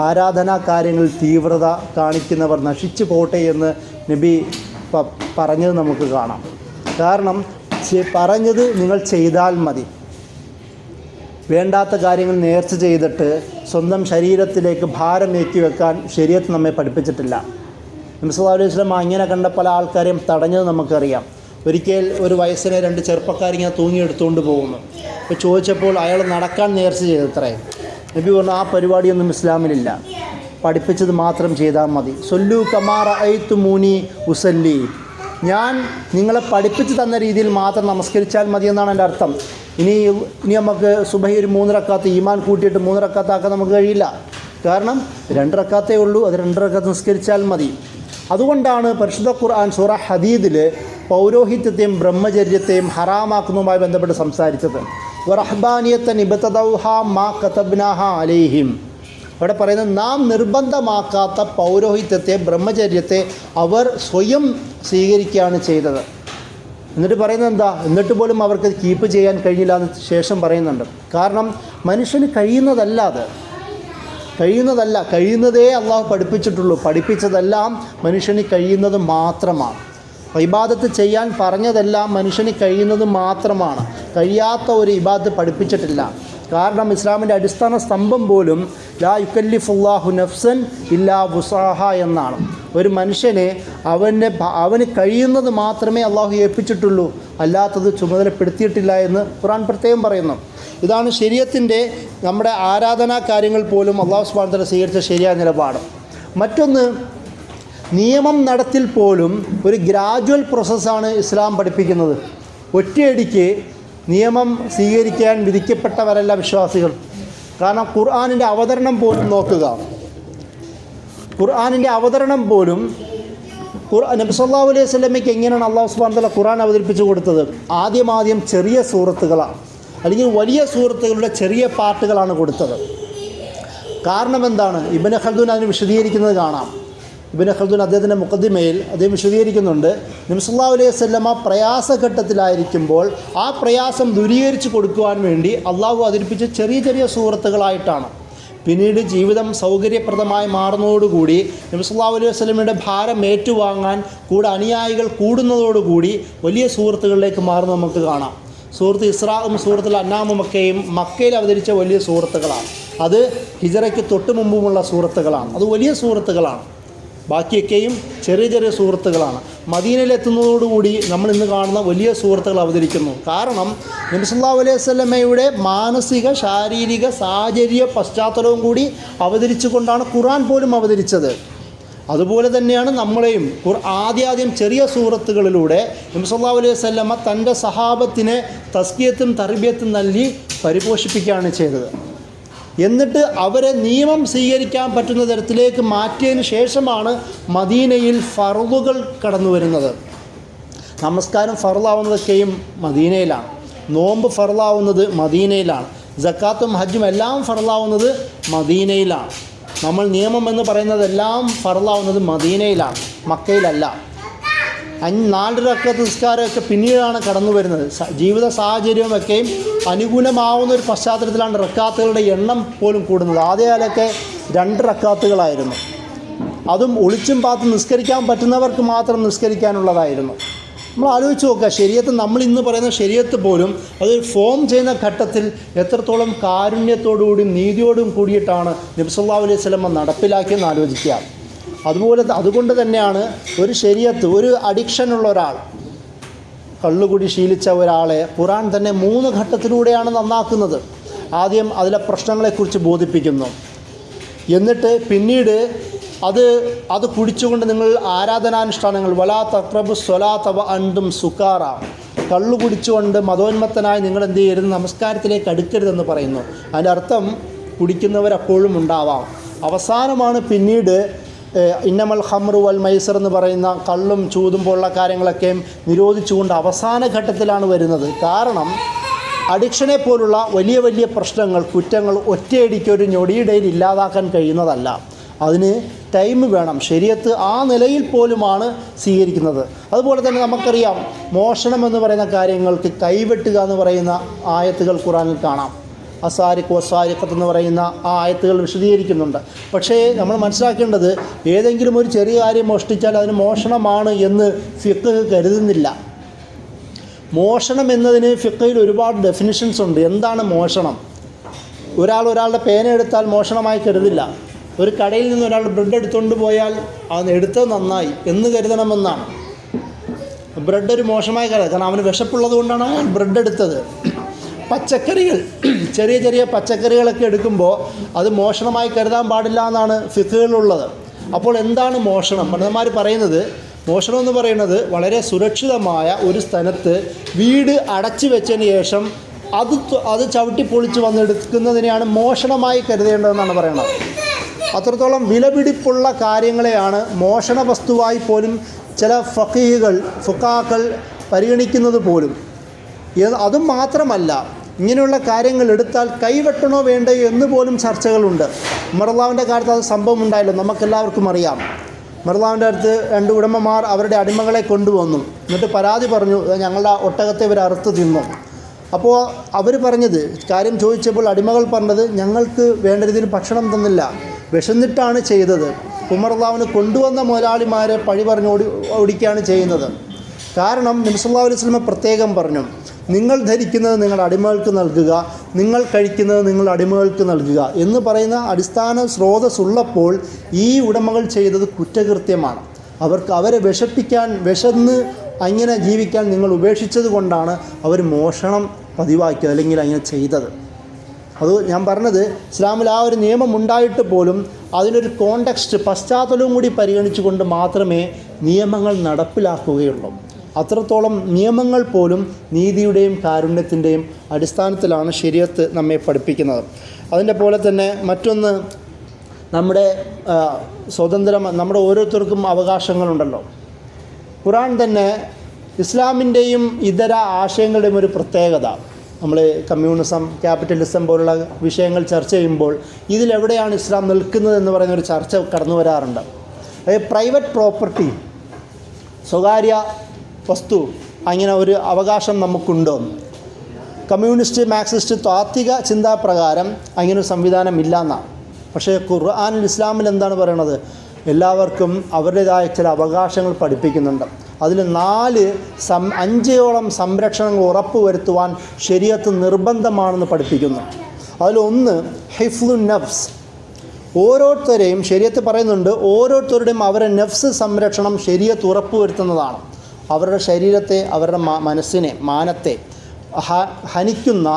ആരാധനാ കാര്യങ്ങളിൽ തീവ്രത കാണിക്കുന്നവർ നശിച്ചു പോട്ടെ എന്ന് നബി പറഞ്ഞത് നമുക്ക് കാണാം. കാരണം പറഞ്ഞത് നിങ്ങൾ ചെയ്താൽ മതി. വേണ്ടാത്ത കാര്യങ്ങൾ നേർച്ച ചെയ്തിട്ട് സ്വന്തം ശരീരത്തിലേക്ക് ഭാരമേറ്റി വെക്കാൻ ശരീഅത്ത് നമ്മെ പഠിപ്പിച്ചിട്ടില്ല. നബി സല്ലല്ലാഹു അലൈഹി വസല്ലം അങ്ങനെ കണ്ട പല ആൾക്കാരെയും തടഞ്ഞത് നമുക്കറിയാം. ഒരിക്കൽ ഒരു വയസ്സിനെ 2 ചെറുപ്പക്കാരിങ്ങനെ തൂങ്ങിയെടുത്തുകൊണ്ട് പോകുന്നു. അപ്പോൾ ചോദിച്ചപ്പോൾ അയാൾ നടക്കാൻ നേർച്ച ചെയ്തത്രേ. നബി പറഞ്ഞു ആ പരിപാടിയൊന്നും ഇസ്ലാമിലില്ല, പഠിപ്പിച്ചത് മാത്രം ചെയ്താൽ മതി. സൊല്ലു കമാ റഅയ്തുമൂനി ഉസല്ലി, ഞാൻ നിങ്ങളെ പഠിപ്പിച്ച് തന്ന രീതിയിൽ മാത്രം നമസ്കരിച്ചാൽ മതി എന്നാണ് എൻ്റെ അർത്ഥം. ഇനി നമുക്ക് സുബഹി ഒരു 3 റക്അത്ത് ഈമാൻ കൂട്ടിയിട്ട് 3 റക്അത്ത് ആക്കാൻ നമുക്ക് കഴിയില്ല. കാരണം 2 റക്അത്തേ ഉള്ളൂ, അത് 2 റക്അത്ത് നിസ്കരിച്ചാൽ മതി. അതുകൊണ്ടാണ് പരിശുദ്ധ ഖുർആൻ സൂറ ഹദീദിൽ പൗരോഹിത്യത്തെയും ബ്രഹ്മചര്യത്തെയും ഹറാമാക്കുന്നതുമായി ബന്ധപ്പെട്ട് സംസാരിച്ചത്. വറഹ്ബാനിയത്തൻ ഇബ്തദൗഹാ മാ കതബ്നാഹാ അലൈഹിം. അവിടെ പറയുന്നത് നാം നിർബന്ധമാക്കാത്ത പൗരോഹിത്യത്തെ ബ്രഹ്മചര്യത്തെ അവർ സ്വയം സ്വീകരിക്കുകയാണ് ചെയ്തത്. എന്നിട്ട് പറയുന്നത് എന്താ? എന്നിട്ട് പോലും അവർക്ക് കീപ്പ് ചെയ്യാൻ കഴിഞ്ഞില്ല എന്ന് ശേഷം പറയുന്നുണ്ട്. കാരണം മനുഷ്യന് കഴിയുന്നതല്ല, കഴിയുന്നതേ അള്ളാഹു പഠിപ്പിച്ചിട്ടുള്ളൂ. പഠിപ്പിച്ചതെല്ലാം മനുഷ്യന് കഴിയുന്നത് മാത്രമാണ്. ഇബാദത്ത് ചെയ്യാൻ പറഞ്ഞതെല്ലാം മനുഷ്യന് കഴിയുന്നത് മാത്രമാണ്. കഴിയാത്ത ഒരു ഇബാദത്ത് പഠിപ്പിച്ചിട്ടില്ല. കാരണം ഇസ്ലാമിൻ്റെ അടിസ്ഥാന സ്തംഭം പോലും ലാ യുകല്ലിഫുല്ലാഹു നഫ്സൻ ഇല്ലാ വുസാഹ എന്നാണ്. ഒരു മനുഷ്യനെ അവന് കഴിയുന്നത് മാത്രമേ അള്ളാഹു ഏൽപ്പിച്ചിട്ടുള്ളൂ, അല്ലാത്തത് ചുമതലപ്പെടുത്തിയിട്ടില്ല എന്ന് ഖുർആൻ പ്രത്യേകം പറയുന്നു. ഇതാണ് ശരീഅത്തിൻ്റെ നമ്മുടെ ആരാധനാ കാര്യങ്ങൾ പോലും അള്ളാഹു സുബ്ഹാനഹു വ തആല സ്വീകരിച്ച ശരിയായ നിലപാട്. മറ്റൊന്ന്, നിയമം നടത്തിൽ പോലും ഒരു ഗ്രാജുവൽ പ്രോസസ്സാണ് ഇസ്ലാം പഠിപ്പിക്കുന്നത്. ഒറ്റയടിക്ക് നിയമം സ്വീകരിക്കാൻ വിധിക്കപ്പെട്ടവരല്ല വിശ്വാസികൾ. കാരണം ഖുർആനിൻ്റെ അവതരണം പോലും നോക്കുക. ഖുർആനിൻ്റെ അവതരണം പോലും നബി സല്ലല്ലാഹു അലൈഹി വസല്ലമയ്ക്ക് എങ്ങനെയാണ് അല്ലാഹു സുബ്ഹാനഹു വ തആല ഖുർആൻ അവതരിപ്പിച്ചു കൊടുത്തത്? ആദ്യം ചെറിയ സൂറത്തുകളാണ്, അല്ലെങ്കിൽ വലിയ സൂറത്തുകളുടെ ചെറിയ പാർട്ടുകളാണ് കൊടുത്തത്. കാരണം എന്താണ്? ഇബ്നു ഖൽദൂൻ അതിന് വിശദീകരിക്കുന്നത് കാണാം. ഇബ്നു ഖൽദൂൻ അദ്ദേഹത്തിൻ്റെ മുഖദ്ദിമയിൽ അദ്ദേഹം വിശദീകരിക്കുന്നുണ്ട്, നബി സല്ലല്ലാഹു അലൈഹി വസല്ലമ പ്രയാസഘട്ടത്തിലായിരിക്കുമ്പോൾ ആ പ്രയാസം ദൂരീകരിച്ച് കൊടുക്കുവാൻ വേണ്ടി അള്ളാഹു അവതരിപ്പിച്ച ചെറിയ ചെറിയ സൂറത്തുകളായിട്ടാണ്. പിന്നീട് ജീവിതം സൗകര്യപ്രദമായി മാറുന്നതോടുകൂടി നബി സല്ലല്ലാഹു അലൈഹി വസല്ലമയുടെ ഭാരം ഏറ്റുവാങ്ങാൻ അനുയായികൾ കൂടുന്നതോടുകൂടി വലിയ സൂറത്തുകളിലേക്ക് മാറുന്നത് നമുക്ക് കാണാം. സൂറത്ത് ഇസ്രാഉം സൂറത്തുൽ അൻആമും ഒക്കെയും മക്കയിൽ അവതരിച്ച വലിയ സൂറത്തുകളാണ്. അത് ഹിജറയ്ക്ക് തൊട്ട് മുമ്പുമുള്ള സൂറത്തുകളാണ്. അത് വലിയ സൂറത്തുകളാണ്. ബാക്കിയൊക്കെയും ചെറിയ ചെറിയ സൂറത്തുകളാണ്. മദീനയിലെത്തുന്നതോടുകൂടി നമ്മൾ ഇന്ന് കാണുന്ന വലിയ സൂറത്തുകൾ അവതരിക്കുന്നു. കാരണം നബി സല്ലല്ലാഹു അലൈഹി വസല്ലമയുടെ മാനസിക ശാരീരിക സാഹചര്യ പശ്ചാത്തലവും കൂടി അവതരിച്ചുകൊണ്ടാണ് ഖുർആൻ പോലും അവതരിച്ചത്. അതുപോലെ തന്നെയാണ് നമ്മളെയും ആദ്യം ചെറിയ സൂറത്തുകളിലൂടെ നബി സല്ലല്ലാഹു അലൈഹി വസല്ലമ തൻ്റെ സഹാബത്തിനെ തസ്കിയത്തും തർബിയത്തും നൽകി പരിപോഷിപ്പിക്കുകയാണ് ചെയ്തത്. എന്നിട്ട് അവരെ നിയമം സ്വീകരിക്കാൻ പറ്റുന്ന തരത്തിലേക്ക് മാറ്റിയതിന് ശേഷമാണ് മദീനയിൽ ഫർളുകൾ കടന്നു വരുന്നത്. നമസ്കാരം ഫർളാവുന്നതൊക്കെയും മദീനയിലാണ്, നോമ്പ് ഫർളാവുന്നത് മദീനയിലാണ്, സക്കാത്തും ഹജ്ജും എല്ലാം ഫർളാവുന്നത് മദീനയിലാണ്. നമ്മൾ നിയമം എന്ന് പറയുന്നതെല്ലാം ഫർളാവുന്നത് മദീനയിലാണ്, മക്കയിലല്ല. 4 റക്അത്ത് നിസ്കാരമൊക്കെ പിന്നീടാണ് കടന്നു വരുന്നത്. ജീവിത സാഹചര്യമൊക്കെയും അനുകൂലമാവുന്ന ഒരു പശ്ചാത്തലത്തിലാണ് റക്കാത്തുകളുടെ എണ്ണം പോലും കൂടുന്നത്. ആദ്യകാലമൊക്കെ 2 റക്കാത്തുകളായിരുന്നു, അതും ഒളിച്ചും പാത്തും നിസ്കരിക്കാൻ പറ്റുന്നവർക്ക് മാത്രം നിസ്കരിക്കാനുള്ളതായിരുന്നു. നമ്മൾ ആലോചിച്ച് നോക്കുക, ശരീഅത്ത് നമ്മൾ ഇന്ന് പറയുന്ന ശരീഅത്ത് പോലും അത് ഫോം ചെയ്യുന്ന ഘട്ടത്തിൽ എത്രത്തോളം കാരുണ്യത്തോടുകൂടിയും നീതിയോടും കൂടിയിട്ടാണ് നബി സല്ലല്ലാഹു അലൈഹി വസല്ലം നടപ്പിലാക്കിയെന്ന് ആലോചിക്കുക. അതുകൊണ്ട് തന്നെയാണ് ഒരു ശരീഅത്ത്, ഒരു അഡിക്ഷനുള്ള ഒരാൾ, കള്ളുകുടി ശീലിച്ച ഒരാളെ ഖുർആൻ തന്നെ 3 ഘട്ടത്തിലൂടെയാണ് നന്നാക്കുന്നത്. ആദ്യം അതിലെ പ്രശ്നങ്ങളെക്കുറിച്ച് ബോധിപ്പിക്കുന്നു, എന്നിട്ട് പിന്നീട് അത് കുടിച്ചുകൊണ്ട് നിങ്ങൾ ആരാധനാനുഷ്ഠാനങ്ങൾ വലാ തഖ്റബു സ്വലാത്ത വ അൻതും സുക്കാറ, കള്ളു കുടിച്ചുകൊണ്ട് മതോന്മത്തനായി നിങ്ങൾ എന്ത് ചെയ്യരുത്, നമസ്കാരത്തിലേക്ക് അടുക്കരുതെന്ന് പറയുന്നു. അതിൻ്റെ അർത്ഥം കുടിക്കുന്നവരപ്പോഴും ഉണ്ടാവാം. അവസാനമാണ് പിന്നീട് ഇന്നമൽ ഖംറു വൽ മൈസർ എന്ന് പറയുന്ന കള്ളും ചൂതും പോലുള്ള കാര്യങ്ങളൊക്കെയും നിരോധിച്ചുകൊണ്ട് അവസാന ഘട്ടത്തിലാണ് വരുന്നത്. കാരണം അഡിക്ഷനെ പോലുള്ള വലിയ വലിയ പ്രശ്നങ്ങൾ, കുറ്റങ്ങൾ ഒറ്റയടിക്ക് ഒരു ഞൊടിയിടയിൽ ഇല്ലാതാക്കാൻ കഴിയുന്നതല്ല. അതിന് ടൈം വേണം. ശരീഅത്ത് ആ നിലയിൽ പോലുമാണ് സ്വീകരിക്കുന്നത്. അതുപോലെ തന്നെ നമുക്കറിയാം, മോഷണം എന്ന് പറയുന്ന കാര്യങ്ങൾക്ക് കൈവെട്ടുക എന്ന് പറയുന്ന ആയത്തുകൾ ഖുർആനിൽ കാണാം. അസാരിഖ് വസാരിഖത്ത് എന്ന് പറയുന്ന ആ ആയത്തുകൾ വിശദീകരിക്കുന്നുണ്ട്. പക്ഷേ നമ്മൾ മനസ്സിലാക്കേണ്ടത്, ഏതെങ്കിലും ഒരു ചെറിയ കാര്യം മോഷ്ടിച്ചാൽ അതിന് മോഷണമാണ് എന്ന് ഫിഖ് കരുതുന്നില്ല. മോഷണം എന്നതിന് ഫിഖിൽ ഒരുപാട് ഡെഫിനിഷൻസ് ഉണ്ട്. എന്താണ് മോഷണം? ഒരാളുടെ പേന എടുത്താൽ മോഷണമായി കരുതില്ല. ഒരു കടയിൽ നിന്ന് ഒരാൾ ബ്രെഡ് എടുത്തുകൊണ്ട് പോയാൽ അത് എടുത്തത് നന്നായി എന്ന് കരുതണമെന്നാണ്. ബ്രെഡ് ഒരു മോശമായി കരുതുക, കാരണം അവന് വിശപ്പുള്ളത് കൊണ്ടാണ് അയാൾ ബ്രെഡ് എടുത്തത്. പച്ചക്കറികൾ, ചെറിയ ചെറിയ പച്ചക്കറികളൊക്കെ എടുക്കുമ്പോൾ അത് മോഷണമായി കരുതാൻ പാടില്ല എന്നാണ് ഫിഖിലുള്ളത്. അപ്പോൾ എന്താണ് മോഷണം? പണ്ഡിതന്മാർ പറയുന്നത്, മോഷണം എന്ന് പറയുന്നത് വളരെ സുരക്ഷിതമായ ഒരു സ്ഥലത്ത് വീട് അടച്ചു വെച്ചതിന് ശേഷം അത് ചവിട്ടി പൊളിച്ച് വന്നെടുക്കുന്നതിനെയാണ് മോഷണമായി കരുതേണ്ടതെന്നാണ് പറയുന്നത്. അത്രത്തോളം വിലപിടിപ്പുള്ള കാര്യങ്ങളെയാണ് മോഷണ വസ്തുവായി പോലും ചില ഫുഖാക്കൾ പരിഗണിക്കുന്നത് പോലും. അതും മാത്രമല്ല, ഇങ്ങനെയുള്ള കാര്യങ്ങൾ എടുത്താൽ കൈവെട്ടണോ വേണ്ടയോ എന്ന് പോലും ചർച്ചകളുണ്ട്. ഉമറുള്ളാഹിൻ്റെ കാലത്ത് അത് സംഭവം ഉണ്ടായല്ലോ, നമുക്കെല്ലാവർക്കും അറിയാം. ഉമറുള്ളാഹിൻ്റെ അടുത്ത് 2 ഉടമമാർ അവരുടെ അടിമകളെ കൊണ്ടുവന്നു. എന്നിട്ട് പരാതി പറഞ്ഞു, ഞങ്ങളുടെ ഒട്ടകത്തെ ഇവർ അറുത്ത് തിന്നു. അപ്പോൾ അവർ പറഞ്ഞത്, കാര്യം ചോദിച്ചപ്പോൾ അടിമകൾ പറഞ്ഞത്, ഞങ്ങൾക്ക് വേണ്ട രീതിയിൽ ഭക്ഷണം തന്നില്ല, വിശന്നിട്ടാണ് ചെയ്തത്. ഉമറുള്ളാഹിന് കൊണ്ടുവന്ന മുതലാളിമാരെ പഴി പറഞ്ഞ് ഓടിക്കുകയാണ് ചെയ്യുന്നത്. കാരണം നബി സല്ലല്ലാഹു അലൈഹി വസല്ലം പ്രത്യേകം പറഞ്ഞു, നിങ്ങൾ ധരിക്കുന്നത് നിങ്ങളുടെ അടിമകൾക്ക് നൽകുക, നിങ്ങൾ കഴിക്കുന്നത് നിങ്ങളുടെ അടിമകൾക്ക് നൽകുക എന്ന് പറയുന്ന അടിസ്ഥാന സ്രോതസ്സുള്ളപ്പോൾ ഈ ഉടമകൾ ചെയ്തത് കുറ്റകൃത്യമാണ്. അവരെ വിശന്ന് അങ്ങനെ ജീവിക്കാൻ നിങ്ങൾ ഉപേക്ഷിച്ചത് കൊണ്ടാണ് അവർ മോഷണം പതിവാക്കിയത്, അല്ലെങ്കിൽ അങ്ങനെ ചെയ്തത്. അത് ഞാൻ പറഞ്ഞത്, ഇസ്ലാമിൽ ആ ഒരു നിയമം ഉണ്ടായിട്ട് പോലും അതിനൊരു കോണ്ടെക്സ്റ്റ്, പശ്ചാത്തലവും കൂടി പരിഗണിച്ചുകൊണ്ട് മാത്രമേ നിയമങ്ങൾ നടപ്പിലാക്കുകയുള്ളൂ. അത്രത്തോളം നിയമങ്ങൾ പോലും നീതിയുടെയും കാരുണ്യത്തിൻ്റെയും അടിസ്ഥാനത്തിലാണ് ശരീഅത്ത് നമ്മെ പഠിപ്പിക്കുന്നത്. അതിൻ്റെ പോലെ തന്നെ മറ്റൊന്ന്, നമ്മുടെ നമ്മുടെ ഓരോരുത്തർക്കും അവകാശങ്ങളുണ്ടല്ലോ. ഖുർആൻ തന്നെ ഇസ്ലാമിൻ്റെയും ഇതര ആശയങ്ങളുടെയും ഒരു പ്രത്യേകത, നമ്മൾ കമ്മ്യൂണിസം, ക്യാപിറ്റലിസം പോലുള്ള വിഷയങ്ങൾ ചർച്ച ചെയ്യുമ്പോൾ ഇതിലെവിടെയാണ് ഇസ്ലാം നിൽക്കുന്നത് എന്ന് പറയുന്നൊരു ചർച്ച കടന്നു വരാറുണ്ട്. അതായത് പ്രൈവറ്റ് പ്രോപ്പർട്ടി, സ്വകാര്യ വസ്തു, അങ്ങനെ ഒരു അവകാശം നമുക്കുണ്ടോ? കമ്മ്യൂണിസ്റ്റ്, മാർക്സിസ്റ്റ്, താത്വിക ചിന്താപ്രകാരം അങ്ങനെ ഒരു സംവിധാനം ഇല്ല എന്നാണ്. പക്ഷേ ഖുർആനിൽ, ഇസ്ലാമിൽ എന്താണ് പറയണത്? എല്ലാവർക്കും അവരുടേതായ ചില അവകാശങ്ങൾ പഠിപ്പിക്കുന്നുണ്ട്. അതിൽ 5ഓളം സംരക്ഷണങ്ങൾ ഉറപ്പുവരുത്തുവാൻ ശരീഅത്ത് നിർബന്ധമാണെന്ന് പഠിപ്പിക്കുന്നു. അതിലൊന്ന് ഹിഫ്ലുൻ നഫ്സ്. ഓരോരുത്തരെയും ശരീഅത്ത് പറയുന്നുണ്ട്, ഓരോരുത്തരുടെയും അവരുടെ നഫ്സ് സംരക്ഷണം ശരീഅത്ത് ഉറപ്പുവരുത്തുന്നതാണ്. അവരുടെ ശരീരത്തെ, അവരുടെ മനസ്സിനെ, മാനത്തെ ഹനിക്കുന്ന,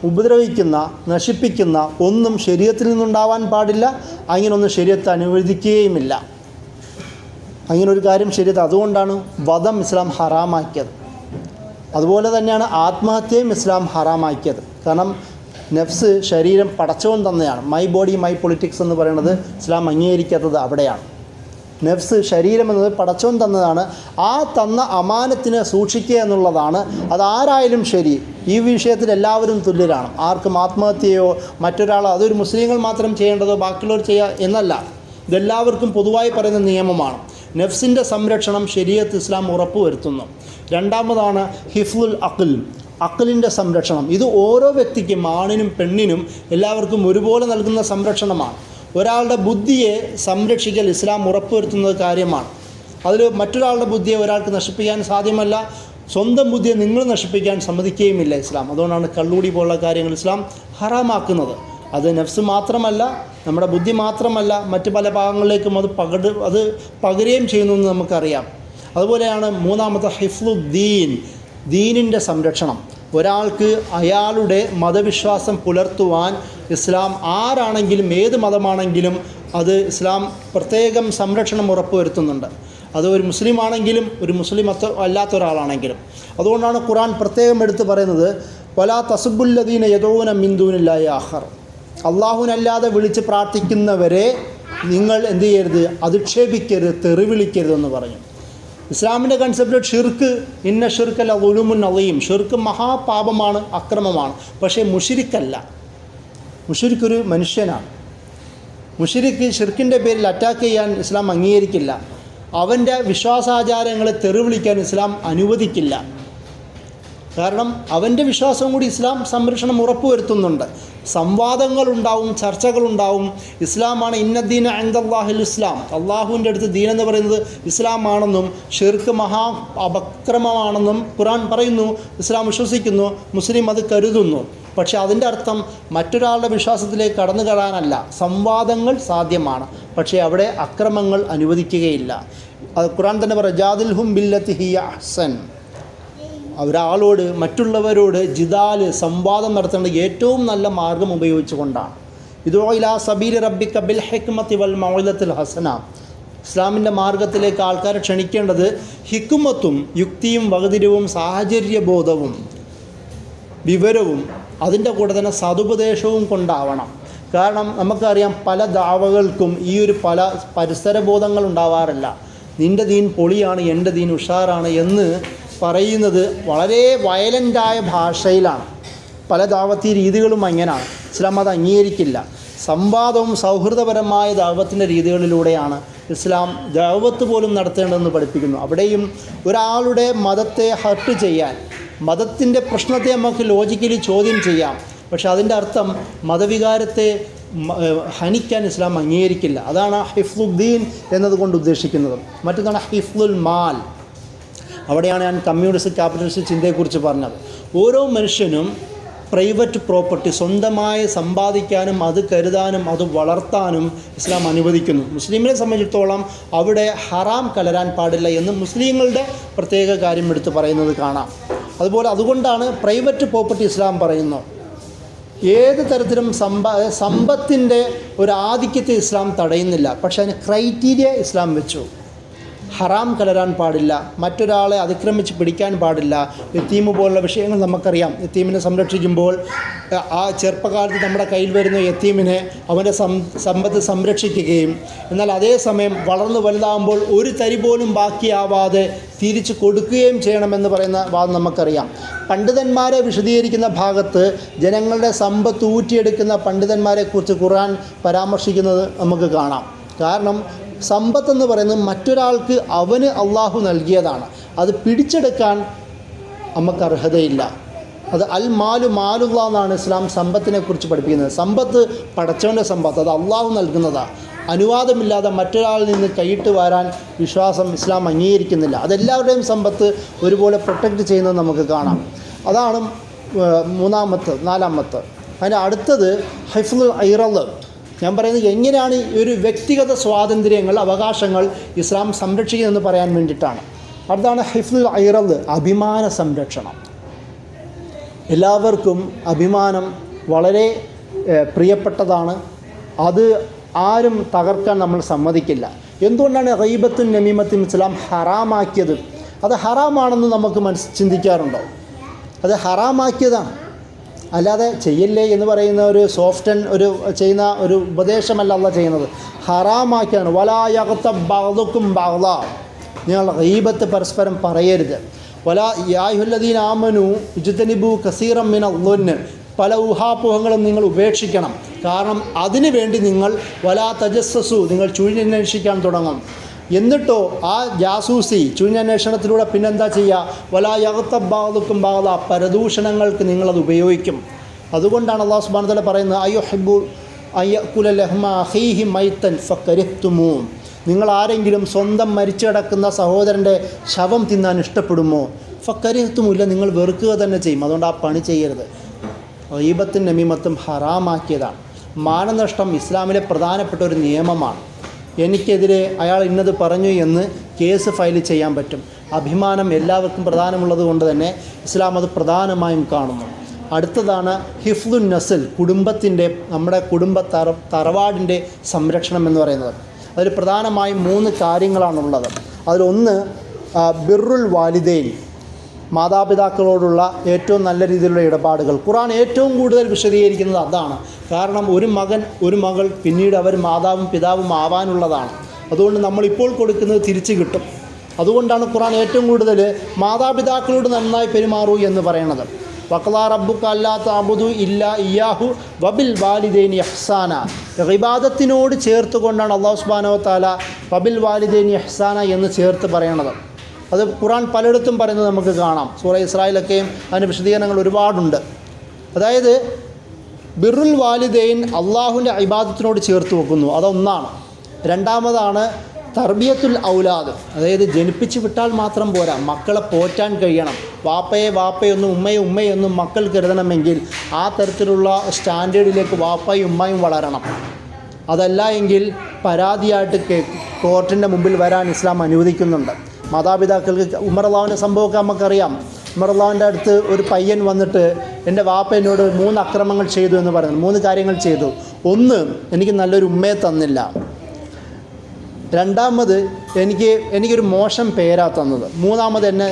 ഉപദ്രവിക്കുന്ന, നശിപ്പിക്കുന്ന ഒന്നും ശരീഅത്തിൽ നിന്നുണ്ടാവാൻ പാടില്ല. അങ്ങനെയൊന്നും ശരീഅത്ത് അനുവദിക്കുകയുമില്ല. അങ്ങനെ ഒരു കാര്യം ശരിയല്ല. അതുകൊണ്ടാണ് വധം ഇസ്ലാം ഹറാമാക്കിയത്. അതുപോലെ തന്നെയാണ് ആത്മഹത്യയും ഇസ്ലാം ഹറാമാക്കിയത്. കാരണം നഫ്സ്, ശരീരം പടച്ചവൻ തന്നെയാണ്. മൈ ബോഡി മൈ പൊളിറ്റിക്സ് എന്ന് പറയുന്നത് ഇസ്ലാം അംഗീകരിക്കാത്തത് അവിടെയാണ്. നഫ്സ്, ശരീരം എന്നത് പടച്ചവൻ തന്നതാണ്. ആ തന്ന അമാനത്തിനെ സൂക്ഷിക്കുക എന്നുള്ളതാണ്. അതാരായാലും ശരി, ഈ വിഷയത്തിൽ എല്ലാവരും തുല്യരാണ്. ആർക്കും ആത്മഹത്യയോ മറ്റൊരാളോ അതൊരു മുസ്ലിങ്ങൾ മാത്രം ചെയ്യേണ്ടതോ ബാക്കിയുള്ളവർ ചെയ്യുക എന്നല്ല. ഇതെല്ലാവർക്കും പൊതുവായി പറയുന്ന നിയമമാണ്. നഫ്സിൻ്റെ സംരക്ഷണം ശരീഅത്ത് ഇസ്ലാം ഉറപ്പുവരുത്തുന്നു. രണ്ടാമതാണ് ഹിഫ്ലുൽ അഖ്ൽ, അഖ്ലിൻ്റെ സംരക്ഷണം. ഇത് ഓരോ വ്യക്തിക്കും, ആണിനും പെണ്ണിനും എല്ലാവർക്കും ഒരുപോലെ നൽകുന്ന സംരക്ഷണമാണ്. ഒരാളുടെ ബുദ്ധിയെ സംരക്ഷിക്കൽ ഇസ്ലാം ഉറപ്പുവരുത്തുന്ന കാര്യമാണ്. അതിൽ മറ്റൊരാളുടെ ബുദ്ധിയെ ഒരാൾക്ക് നശിപ്പിക്കാൻ സാധ്യമല്ല. സ്വന്തം ബുദ്ധിയെ നിങ്ങൾ നശിപ്പിക്കാൻ സമ്മതിക്കുകയുമില്ല ഇസ്ലാം. അതുകൊണ്ടാണ് കള്ളൂടി പോലുള്ള കാര്യങ്ങൾ ഇസ്ലാം ഹറാമാക്കുന്നത്. അത് നഫ്സ് മാത്രമല്ല, നമ്മുടെ ബുദ്ധി മാത്രമല്ല, മറ്റ് പല ഭാഗങ്ങളിലേക്കും അത് പകരുകയും ചെയ്യുന്നു എന്ന് നമുക്കറിയാം. അതുപോലെയാണ് മൂന്നാമത്തെ ഹിഫ്ലുദ്ദീൻ, ദീനിൻ്റെ സംരക്ഷണം. ഒരാൾക്ക് അയാളുടെ മതവിശ്വാസം പുലർത്തുവാൻ ഇസ്ലാം, ആരാണെങ്കിലും ഏത് മതമാണെങ്കിലും അത് ഇസ്ലാം പ്രത്യേകം സംരക്ഷണം ഉറപ്പുവരുത്തുന്നുണ്ട്. അത് ഒരു മുസ്ലിം ആണെങ്കിലും ഒരു മുസ്ലിം അല്ലാത്ത ഒരാളാണെങ്കിലും. അതുകൊണ്ടാണ് ഖുർആൻ പ്രത്യേകം എടുത്ത് പറയുന്നത് വലാ തസുബുല്ലദീന യദഊന മിൻ ദൂനില്ലാഹി ആഖർ, അല്ലാഹുവിനല്ലാതെ വിളിച്ച് പ്രാർത്ഥിക്കുന്നവരെ നിങ്ങൾ എന്ത് ചെയ്യരുത്, അധിക്ഷേപിക്കരുത്, തെറി വിളിക്കരുതെന്ന് പറഞ്ഞു. ഇസ്ലാമിൻ്റെ കൺസെപ്റ്റ് ഷിർക്ക്, ഇന്ന ഷിർക്കല്ല ഉലുമുൻ അളീം, ഷിർക്ക് മഹാപാപമാണ്, അക്രമമാണ്. പക്ഷേ മുശ്രിക്കല്ല. മുശ്രിക്ക് ഒരു മനുഷ്യനാണ്. മുശ്രിക്ക് ഷിർക്കിൻ്റെ പേരിൽ അറ്റാക്ക് ചെയ്യാൻ ഇസ്ലാം അംഗീകരിക്കില്ല. അവൻ്റെ വിശ്വാസാചാരങ്ങളെ തെറി വിളിക്കാൻ ഇസ്ലാം അനുവദിക്കില്ല. കാരണം അവൻ്റെ വിശ്വാസവും കൂടി ഇസ്ലാം സംരക്ഷണം ഉറപ്പുവരുത്തുന്നുണ്ട്. സംവാദങ്ങളുണ്ടാവും, ചർച്ചകളുണ്ടാവും. ഇസ്ലാമാണ് ഇന്നദ്ദീന ഇൻദല്ലാഹിൽ ഇസ്ലാം, അള്ളാഹുവിൻ്റെ അടുത്ത് ദീൻ എന്ന് പറയുന്നത് ഇസ്ലാമാണെന്നും ഷിർക്ക് മഹാ അപക്രമമാണെന്നും ഖുർആൻ പറയുന്നു. ഇസ്ലാം വിശ്വസിക്കുന്നു, മുസ്ലിം അത് കരുതുന്നു. പക്ഷേ അതിൻ്റെ അർത്ഥം മറ്റൊരാളുടെ വിശ്വാസത്തിലേക്ക് കടന്നു കയറാനല്ല. സംവാദങ്ങൾ സാധ്യമാണ്, പക്ഷേ അവിടെ അക്രമങ്ങൾ അനുവദിക്കുകയില്ല. അത് ഖുർആൻ തന്നെ പറയും, ജാദിൽഹും ബില്ലത്തി ഹിയ അഹ്സൻ. ഒരാളോട്, മറ്റുള്ളവരോട് ജിദാൽ, സംവാദം നടത്തേണ്ട ഏറ്റവും നല്ല മാർഗം ഉപയോഗിച്ചുകൊണ്ടാണ്. ഇദൂ ഇലാ സബീലി റബ്ബിക ബിൽ ഹിക്മത്തി വൽ മൗഇദത്തിൽ ഹസന. ഇസ്ലാമിൻ്റെ മാർഗത്തിലേക്ക് ആൾക്കാരെ ക്ഷണിക്കേണ്ടത് ഹിക്മത്തും യുക്തിയും വകതിരിവും സാഹചര്യബോധവും വിവരവും അതിൻ്റെ കൂടെ തന്നെ സതുപദേശവും കൊണ്ടാവണം. കാരണം നമുക്കറിയാം പല ദാവകൾക്കും ഈ ഒരു പല പരിസരബോധങ്ങൾ ഉണ്ടാവാറില്ല. നിൻ്റെ ദീൻ പൊളിയാണ്, എൻ്റെ ദീൻ ഉഷാറാണ് എന്ന് പറയുന്നത് വളരെ വയലൻ്റായ ഭാഷയിലാണ്. പല ദാവത്തി രീതികളും അങ്ങനെയാണ്. ഇസ്ലാം അത് അംഗീകരിക്കില്ല. സംവാദവും സൗഹൃദപരമായ ദാവത്തിൻ്റെ രീതികളിലൂടെയാണ് ഇസ്ലാം ദാവത്ത് പോലും നടത്തേണ്ടതെന്ന് പഠിപ്പിക്കുന്നു. അവിടെയും ഒരാളുടെ മതത്തെ ഹർട്ട് ചെയ്യാൻ, മതത്തിൻ്റെ പ്രശ്നത്തെ നമുക്ക് ലോജിക്കലി ചോദ്യം ചെയ്യാം, പക്ഷേ അതിൻ്റെ അർത്ഥം മതവികാരത്തെ ഹനിക്കാൻ ഇസ്ലാം അംഗീകരിക്കില്ല. അതാണ് ഹിഫ്ലുദ്ദീൻ എന്നതുകൊണ്ട് ഉദ്ദേശിക്കുന്നത്. മറ്റൊന്നാണ് ഹിഫ്ലുൽ മാൽ. അവിടെയാണ് ഞാൻ കമ്മ്യൂണിസ്റ്റ് ക്യാപിറ്റലിസ്റ്റ് ചിന്തയെക്കുറിച്ച് പറഞ്ഞത്. ഓരോ മനുഷ്യനും പ്രൈവറ്റ് പ്രോപ്പർട്ടി സ്വന്തമായി സമ്പാദിക്കാനും അത് കരുതാനും അത് വളർത്താനും ഇസ്ലാം അനുവദിക്കുന്നു. മുസ്ലിമിനെ സംബന്ധിച്ചിടത്തോളം അവിടെ ഹറാം കലരാൻ പാടില്ല എന്ന് മുസ്ലിങ്ങളുടെ പ്രത്യേക കാര്യം എടുത്ത് പറയുന്നത് കാണാം. അതുകൊണ്ടാണ് പ്രൈവറ്റ് പ്രോപ്പർട്ടി ഇസ്ലാം പറയുന്നു. ഏത് തരത്തിലും സമ്പത്തിൻ്റെ ഒരു ആധിക്യത്തെ ഇസ്ലാം തടയുന്നില്ല, പക്ഷേ അതിന് ക്രൈറ്റീരിയ ഇസ്ലാം വെച്ചു. ഹറാം കലരാൻ പാടില്ല, മറ്റൊരാളെ അതിക്രമിച്ച് പിടിക്കാൻ പാടില്ല. യത്തീമ് പോലുള്ള വിഷയങ്ങൾ നമുക്കറിയാം. യത്തീമിനെ സംരക്ഷിക്കുമ്പോൾ ആ ചെറുപ്പകാലത്ത് നമ്മുടെ കയ്യിൽ വരുന്ന യത്തീമിനെ അവൻ്റെ സമ്പത്ത് സംരക്ഷിക്കുകയും എന്നാൽ അതേസമയം വളർന്നു വലുതാകുമ്പോൾ ഒരു തരി പോലും ബാക്കിയാവാതെ തിരിച്ചു കൊടുക്കുകയും ചെയ്യണമെന്ന് പറയുന്ന വാദം നമുക്കറിയാം. പണ്ഡിതന്മാരെ വിശദീകരിക്കുന്ന ഭാഗത്ത് ജനങ്ങളുടെ സമ്പത്ത് ഊറ്റിയെടുക്കുന്ന പണ്ഡിതന്മാരെക്കുറിച്ച് ഖുർആൻ പരാമർശിക്കുന്നത് നമുക്ക് കാണാം. കാരണം സമ്പത്തെന്ന് പറയുന്നത് മറ്റൊരാൾക്ക് അവന് അള്ളാഹു നൽകിയതാണ്. അത് പിടിച്ചെടുക്കാൻ നമുക്ക് അർഹതയില്ല. അത് അൽ മാലു മാലുല്ലാ എന്നാണ് ഇസ്ലാം സമ്പത്തിനെക്കുറിച്ച് പഠിപ്പിക്കുന്നത്. സമ്പത്ത് പടച്ചവൻ്റെ സമ്പത്ത്, അത് അള്ളാഹു നൽകുന്നതാണ്. അനുവാദമില്ലാതെ മറ്റൊരാളിൽ നിന്ന് കൈയിട്ട് വരാൻ വിശ്വാസം ഇസ്ലാം അംഗീകരിക്കുന്നില്ല. അതെല്ലാവരുടെയും സമ്പത്ത് ഒരുപോലെ പ്രൊട്ടക്റ്റ് ചെയ്യുന്നത് നമുക്ക് കാണാം. അതാണ് നാലാമത്തെ. അതിൻ്റെ അടുത്തത് ഹിഫ്ലുൽ ഇറദ്. ഞാൻ പറയുന്നത് എങ്ങനെയാണ് ഒരു വ്യക്തിഗത സ്വാതന്ത്ര്യങ്ങൾ, അവകാശങ്ങൾ ഇസ്ലാം സംരക്ഷിക്കുന്നതെന്ന് പറയാൻ വേണ്ടിയിട്ടാണ്. അതാണ് ഹിഫ്ലുൽ ഇറദ്, അഭിമാന സംരക്ഷണം. എല്ലാവർക്കും അഭിമാനം വളരെ പ്രിയപ്പെട്ടതാണ്. അത് ആരും തകർക്കാൻ നമ്മൾ സമ്മതിക്കില്ല. എന്തുകൊണ്ടാണ് ഗീബത്തും നമീമത്തും ഇസ്ലാം ഹറാമാക്കിയത്? അത് ഹറാമാണെന്ന് നമുക്ക് ചിന്തിക്കാറുണ്ടോ? അത് ഹറാമാക്കിയതാണ്, അല്ലാതെ ചെയ്യല്ലേ എന്ന് പറയുന്ന ഒരു ഒരു ചെയ്യുന്ന ഒരു ഉപദേശമല്ല അല്ലാഹ് ചെയ്യുന്നത്. ഹറാമാക്കിയാണ്. വലാ യഗ്തബ് ബഅ്ദുക്കും ബഅ്ദാ, നിങ്ങൾ ഗീബത്ത് പരസ്പരം പറയരുത്. വലാ യാ അയ്യുഹല്ലദീന ആമനൂ ഇജ്തനിബൂ കസീറൻ മിനൽ-ളുന്ന്, പല ഊഹാപോഹങ്ങളും നിങ്ങൾ ഉപേക്ഷിക്കണം. കാരണം അതിനു വേണ്ടി നിങ്ങൾ വലാ തജസ്സസു, നിങ്ങൾ ചുഴിഞ്ഞന്വേഷിക്കാൻ തുടങ്ങും. എന്നിട്ടോ ആ ജാസൂസി ചുഴിഞ്ഞന്വേഷണത്തിലൂടെ പിന്നെന്താ ചെയ്യുക? വലാ യഗ്തബ് ബഅ്ദുക്കും ബഅ്ദാ, പരദൂഷണങ്ങൾക്ക് നിങ്ങളത് ഉപയോഗിക്കും. അതുകൊണ്ടാണ് അല്ലാഹു സുബ്ഹാനഹു വ തആല പറയുന്നത് അയ്യുഹിബ്ബു അയ്യകുല ലഹ്മ അഖീഹി മൈതൻ ഫകരിഹ്തുമൂ, നിങ്ങൾ ആരെങ്കിലും സ്വന്തം മരിച്ചു കിടക്കുന്ന സഹോദരൻ്റെ ശവം തിന്നാൻ ഇഷ്ടപ്പെടുമോ? ഫകരിഹ്തുമില്ല, നിങ്ങൾ വെറുക്കുക തന്നെ ചെയ്യും. അതുകൊണ്ട് ആ പണി ചെയ്യരുത്. ഗീബത്തും നമീമത്തും ഹറാമാക്കിയതാണ്. മാനനഷ്ടം ഇസ്ലാമിലെ പ്രധാനപ്പെട്ട ഒരു നിയമമാണ്. എനിക്കെതിരെ അയാൾ ഇന്നത് പറഞ്ഞു എന്ന് കേസ് ഫയൽ ചെയ്യാൻ പറ്റും. അഭിമാനം എല്ലാവർക്കും പ്രധാനമുള്ളത് കൊണ്ട് തന്നെ ഇസ്ലാം അത് പ്രധാനമായും കാണുന്നു. അടുത്തതാണ് ഹിഫ്ദുൻ നസ്ൽ, കുടുംബത്തിൻ്റെ, നമ്മുടെ തറവാടിൻ്റെ സംരക്ഷണം എന്ന് പറയുന്നത്. അതിൽ പ്രധാനമായും 3 കാര്യങ്ങളാണുള്ളത്. അതിലൊന്ന് ബിർറുൽ വാലിദൈൻ, മാതാപിതാക്കളോടുള്ള ഏറ്റവും നല്ല രീതിയിലുള്ള ഇടപാടുകൾ. ഖുർആൻ ഏറ്റവും കൂടുതൽ വിശദീകരിക്കുന്നത് അതാണ്. കാരണം ഒരു മകൻ ഒരു മകൾ പിന്നീട് അവർ മാതാവും പിതാവും ആവാനുള്ളതാണ്. അതുകൊണ്ട് നമ്മളിപ്പോൾ കൊടുക്കുന്നത് തിരിച്ചു കിട്ടും. അതുകൊണ്ടാണ് ഖുർആൻ ഏറ്റവും കൂടുതൽ മാതാപിതാക്കളോട് നന്നായി പെരുമാറൂ എന്ന് പറയുന്നത്. വഖളാ റബ്ബുക അല്ലാ തഅബുദു ഇല്ലാ ഇയ്യാഹു വബിൽ വാലിദൈനി ഇഹ്സാന, ഇബാദത്തിനോട് ചേർത്തുകൊണ്ടാണ് അല്ലാഹു സുബ്ഹാനഹു വ തആല വബിൽ വാലിദൈനി ഇഹ്സാന എന്ന് ചേർത്ത് പറയണത്. അത് ഖുർആൻ പലയിടത്തും പറയുന്നത് നമുക്ക് കാണാം. സൂറ ഇസ്രായിലൊക്കെയും അതിന് വിശദീകരണങ്ങൾ ഒരുപാടുണ്ട്. അതായത് ബിർറുൽ വാലിദൈൻ അള്ളാഹുവിൻ്റെ ഇബാദത്തിനോട് ചേർത്ത് വെക്കുന്നു, അതൊന്നാണ്. രണ്ടാമതാണ് തർബിയത്തുൽ ഔലാദ്, അതായത് ജനിപ്പിച്ച് വിട്ടാൽ മാത്രം പോരാ, മക്കളെ പോറ്റാൻ കഴിയണം. വാപ്പയൊന്നും ഉമ്മയൊന്നും മക്കൾ കരുതണമെങ്കിൽ ആ തരത്തിലുള്ള സ്റ്റാൻഡേർഡിലേക്ക് വാപ്പയും ഉമ്മയും വളരണം. അതല്ല എങ്കിൽ പരാതിയായിട്ട് കോർട്ടിൻ്റെ മുമ്പിൽ വരാൻ ഇസ്ലാം അനുവദിക്കുന്നുണ്ട്. മാതാപിതാക്കൾക്ക് ഉമർ അള്ളാഹുവിൻ്റെ സംഭവമൊക്കെ നമുക്കറിയാം. ഉമർ അള്ളാഹുവിൻ്റെ അടുത്ത് ഒരു പയ്യൻ വന്നിട്ട് എൻ്റെ വാപ്പ എന്നോട് 3 അക്രമങ്ങൾ ചെയ്തു എന്ന് പറയുന്നു. 3 കാര്യങ്ങൾ ചെയ്തു. ഒന്ന്, എനിക്ക് നല്ലൊരു ഉമ്മയെ തന്നില്ല. രണ്ടാമത്, എനിക്കൊരു മോശം പേരാ തന്നത്. മൂന്നാമത്, എന്നെ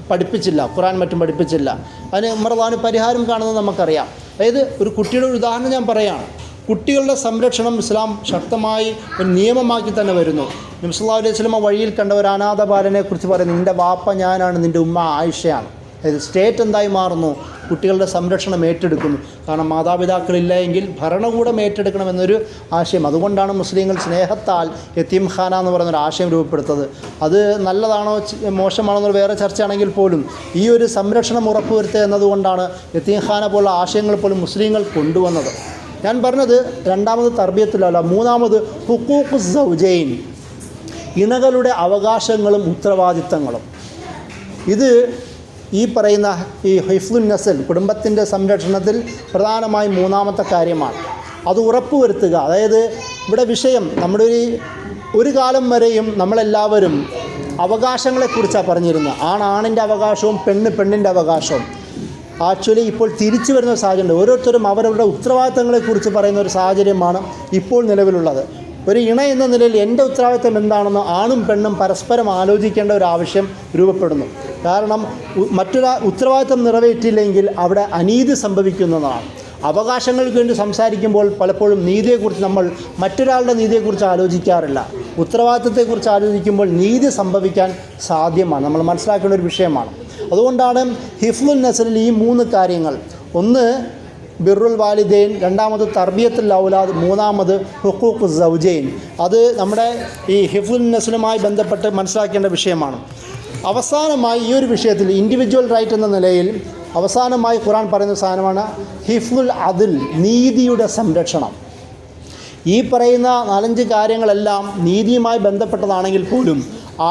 പഠിപ്പിച്ചില്ല, ഖുർആൻ മറ്റും പഠിപ്പിച്ചില്ല. അതിന് ഉമർ അള്ളാഹുവിന് പരിഹാരം കാണുന്നത് നമുക്കറിയാം. അതായത് ഒരു കുട്ടിയുടെ ഒരു ഉദാഹരണം ഞാൻ പറയുകയാണ്. കുട്ടികളുടെ സംരക്ഷണം ഇസ്ലാം ശക്തമായി ഒരു നിയമമാക്കി തന്നെ വരുന്നു. നബി സല്ലല്ലാഹു അലൈഹി വസല്ലം വഴിയിൽ കണ്ട ഒരു അനാഥ ബാലനെ കുറിച്ച് പറയുന്നു, നിൻ്റെ വാപ്പ ഞാനാണ്, നിൻ്റെ ഉമ്മ ആയിഷയാണ്. അതായത് സ്റ്റേറ്റ് എന്തായി മാറുന്നു? കുട്ടികളുടെ സംരക്ഷണം ഏറ്റെടുക്കുന്നു. കാരണം മാതാപിതാക്കളില്ല എങ്കിൽ ഭരണകൂടം ഏറ്റെടുക്കണമെന്നൊരു ആശയം. അതുകൊണ്ടാണ് മുസ്ലിങ്ങൾ സ്നേഹത്താൽ യതീംഖാന എന്ന് പറയുന്നൊരു ആശയം രൂപപ്പെടുത്തത്. അത് നല്ലതാണോ മോശമാണോ എന്നുള്ള വേറെ ചർച്ചയാണെങ്കിൽ പോലും ഈ ഒരു സംരക്ഷണം ഉറപ്പുവരുത്തുക എന്നതുകൊണ്ടാണ് യതീംഖാന പോലുള്ള ആശയങ്ങൾ പോലും മുസ്ലിങ്ങൾ കൊണ്ടുവന്നത്. ഞാൻ പറഞ്ഞത് രണ്ടാമത് തർബിയത്തുലല്ല. മൂന്നാമത് ഹുഖൂഖു സൗജൈൻ, ഇണകളുടെ അവകാശങ്ങളും ഉത്തരവാദിത്തങ്ങളും. ഇത് ഈ പറയുന്ന ഈ ഹിഫ്ദുൻ നസ്ൽ, കുടുംബത്തിൻ്റെ സംരക്ഷണത്തിൽ പ്രധാനമായും 3ാമത്തെ കാര്യമാണ്. അത് ഉറപ്പുവരുത്തുക. അതായത് ഇവിടെ വിഷയം നമ്മുടെ ഒരു കാലം വരെയും നമ്മളെല്ലാവരും അവകാശങ്ങളെക്കുറിച്ചാണ് പറഞ്ഞിരുന്നത്. ആണിൻ്റെ അവകാശവും പെണ്ണിൻ്റെ അവകാശവും. ആക്ച്വലി ഇപ്പോൾ തിരിച്ചു വരുന്ന ഒരു സാഹചര്യമുണ്ട്. ഓരോരുത്തരും അവരവരുടെ ഉത്തരവാദിത്തങ്ങളെക്കുറിച്ച് പറയുന്ന ഒരു സാഹചര്യമാണ് ഇപ്പോൾ നിലവിലുള്ളത്. ഒരു ഇണ എന്ന നിലയിൽ എൻ്റെ ഉത്തരവാദിത്തം എന്താണെന്ന് ആണും പെണ്ണും പരസ്പരം ആലോചിക്കേണ്ട ഒരു ആവശ്യം രൂപപ്പെടുന്നു. കാരണം മറ്റൊരു ഉത്തരവാദിത്തം നിറവേറ്റില്ലെങ്കിൽ അവിടെ അനീതി സംഭവിക്കുന്നതാണ്. അവകാശങ്ങൾക്ക് വേണ്ടി സംസാരിക്കുമ്പോൾ പലപ്പോഴും നീതിയെക്കുറിച്ച് നമ്മൾ മറ്റൊരാളുടെ നീതിയെക്കുറിച്ച് ആലോചിക്കാറില്ല. ഉത്തരവാദിത്തത്തെക്കുറിച്ച് ആലോചിക്കുമ്പോൾ നീതി സംഭവിക്കാൻ സാധ്യമാണ്. നമ്മൾ മനസ്സിലാക്കേണ്ട ഒരു വിഷയമാണ്. അതുകൊണ്ടാണ് ഹിഫ്ദുൻ നസ്ലിൽ ഈ 3 കാര്യങ്ങൾ. ഒന്ന് ബിർറുൽ വാലിദൈൻ, രണ്ടാമത് തർബിയത്തുൽ ഔലാദ്, മൂന്നാമത് ഹുഖൂഖു സൗജൈൻ. അത് നമ്മുടെ ഈ ഹിഫ്ദുൻ നസ്ലുമായി ബന്ധപ്പെട്ട് മനസ്സിലാക്കേണ്ട വിഷയമാണ്. അവസാനമായി ഈ ഒരു വിഷയത്തിൽ ഇൻഡിവിജ്വൽ റൈറ്റ് എന്ന നിലയിൽ അവസാനമായി ഖുർആൻ പറയുന്ന സാധനമാണ് ഹിഫ്ദുൽ അദ്ൽ, നീതിയുടെ സംരക്ഷണം. ഈ പറയുന്ന 4-5 കാര്യങ്ങളെല്ലാം നീതിയുമായി ബന്ധപ്പെട്ടതാണെങ്കിൽ പോലും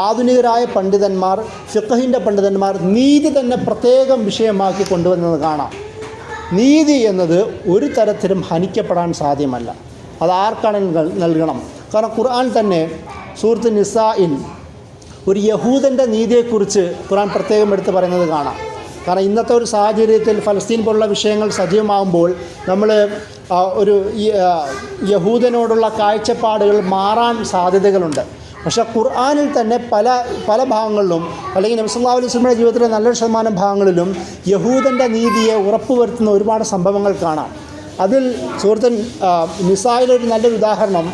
ആധുനികരായ പണ്ഡിതന്മാർ, ഫിഖഹിൻ്റെ പണ്ഡിതന്മാർ നീതി തന്നെ പ്രത്യേകം വിഷയമാക്കി കൊണ്ടുവന്നത് കാണാം. നീതി എന്നത് ഒരു തരത്തിലും ഹനിക്കപ്പെടാൻ സാധ്യമല്ല. അത് ആർക്കാണ് നൽകണം. കാരണം ഖുർആൻ തന്നെ സൂറത്ത് നിസാഇൽ ഒരു യഹൂദൻ്റെ നീതിയെക്കുറിച്ച് ഖുർആൻ പ്രത്യേകം എടുത്ത് പറയുന്നത് കാണാം. കാരണം ഇന്നത്തെ ഒരു സാഹചര്യത്തിൽ ഫലസ്തീൻ പോലുള്ള വിഷയങ്ങൾ സജീവമാകുമ്പോൾ നമ്മൾ ഒരു യഹൂദനോടുള്ള കാഴ്ചപ്പാടുകൾ മാറാൻ സാധ്യതകളുണ്ട്. പക്ഷേ ഖുർആനിൽ തന്നെ പല ഭാഗങ്ങളിലും, അല്ലെങ്കിൽ നബി സല്ലല്ലാഹു അലൈഹി വസല്ലമയുടെ ജീവിതത്തിലെ നല്ലൊരു ശതമാനം ഭാഗങ്ങളിലും യഹൂദൻ്റെ നീതിയെ ഉറപ്പുവരുത്തുന്ന ഒരുപാട് സംഭവങ്ങൾ കാണാം. അതിൽ സുഹൃത്തൻ നിസായിലൊരു നല്ലൊരു ഉദാഹരണം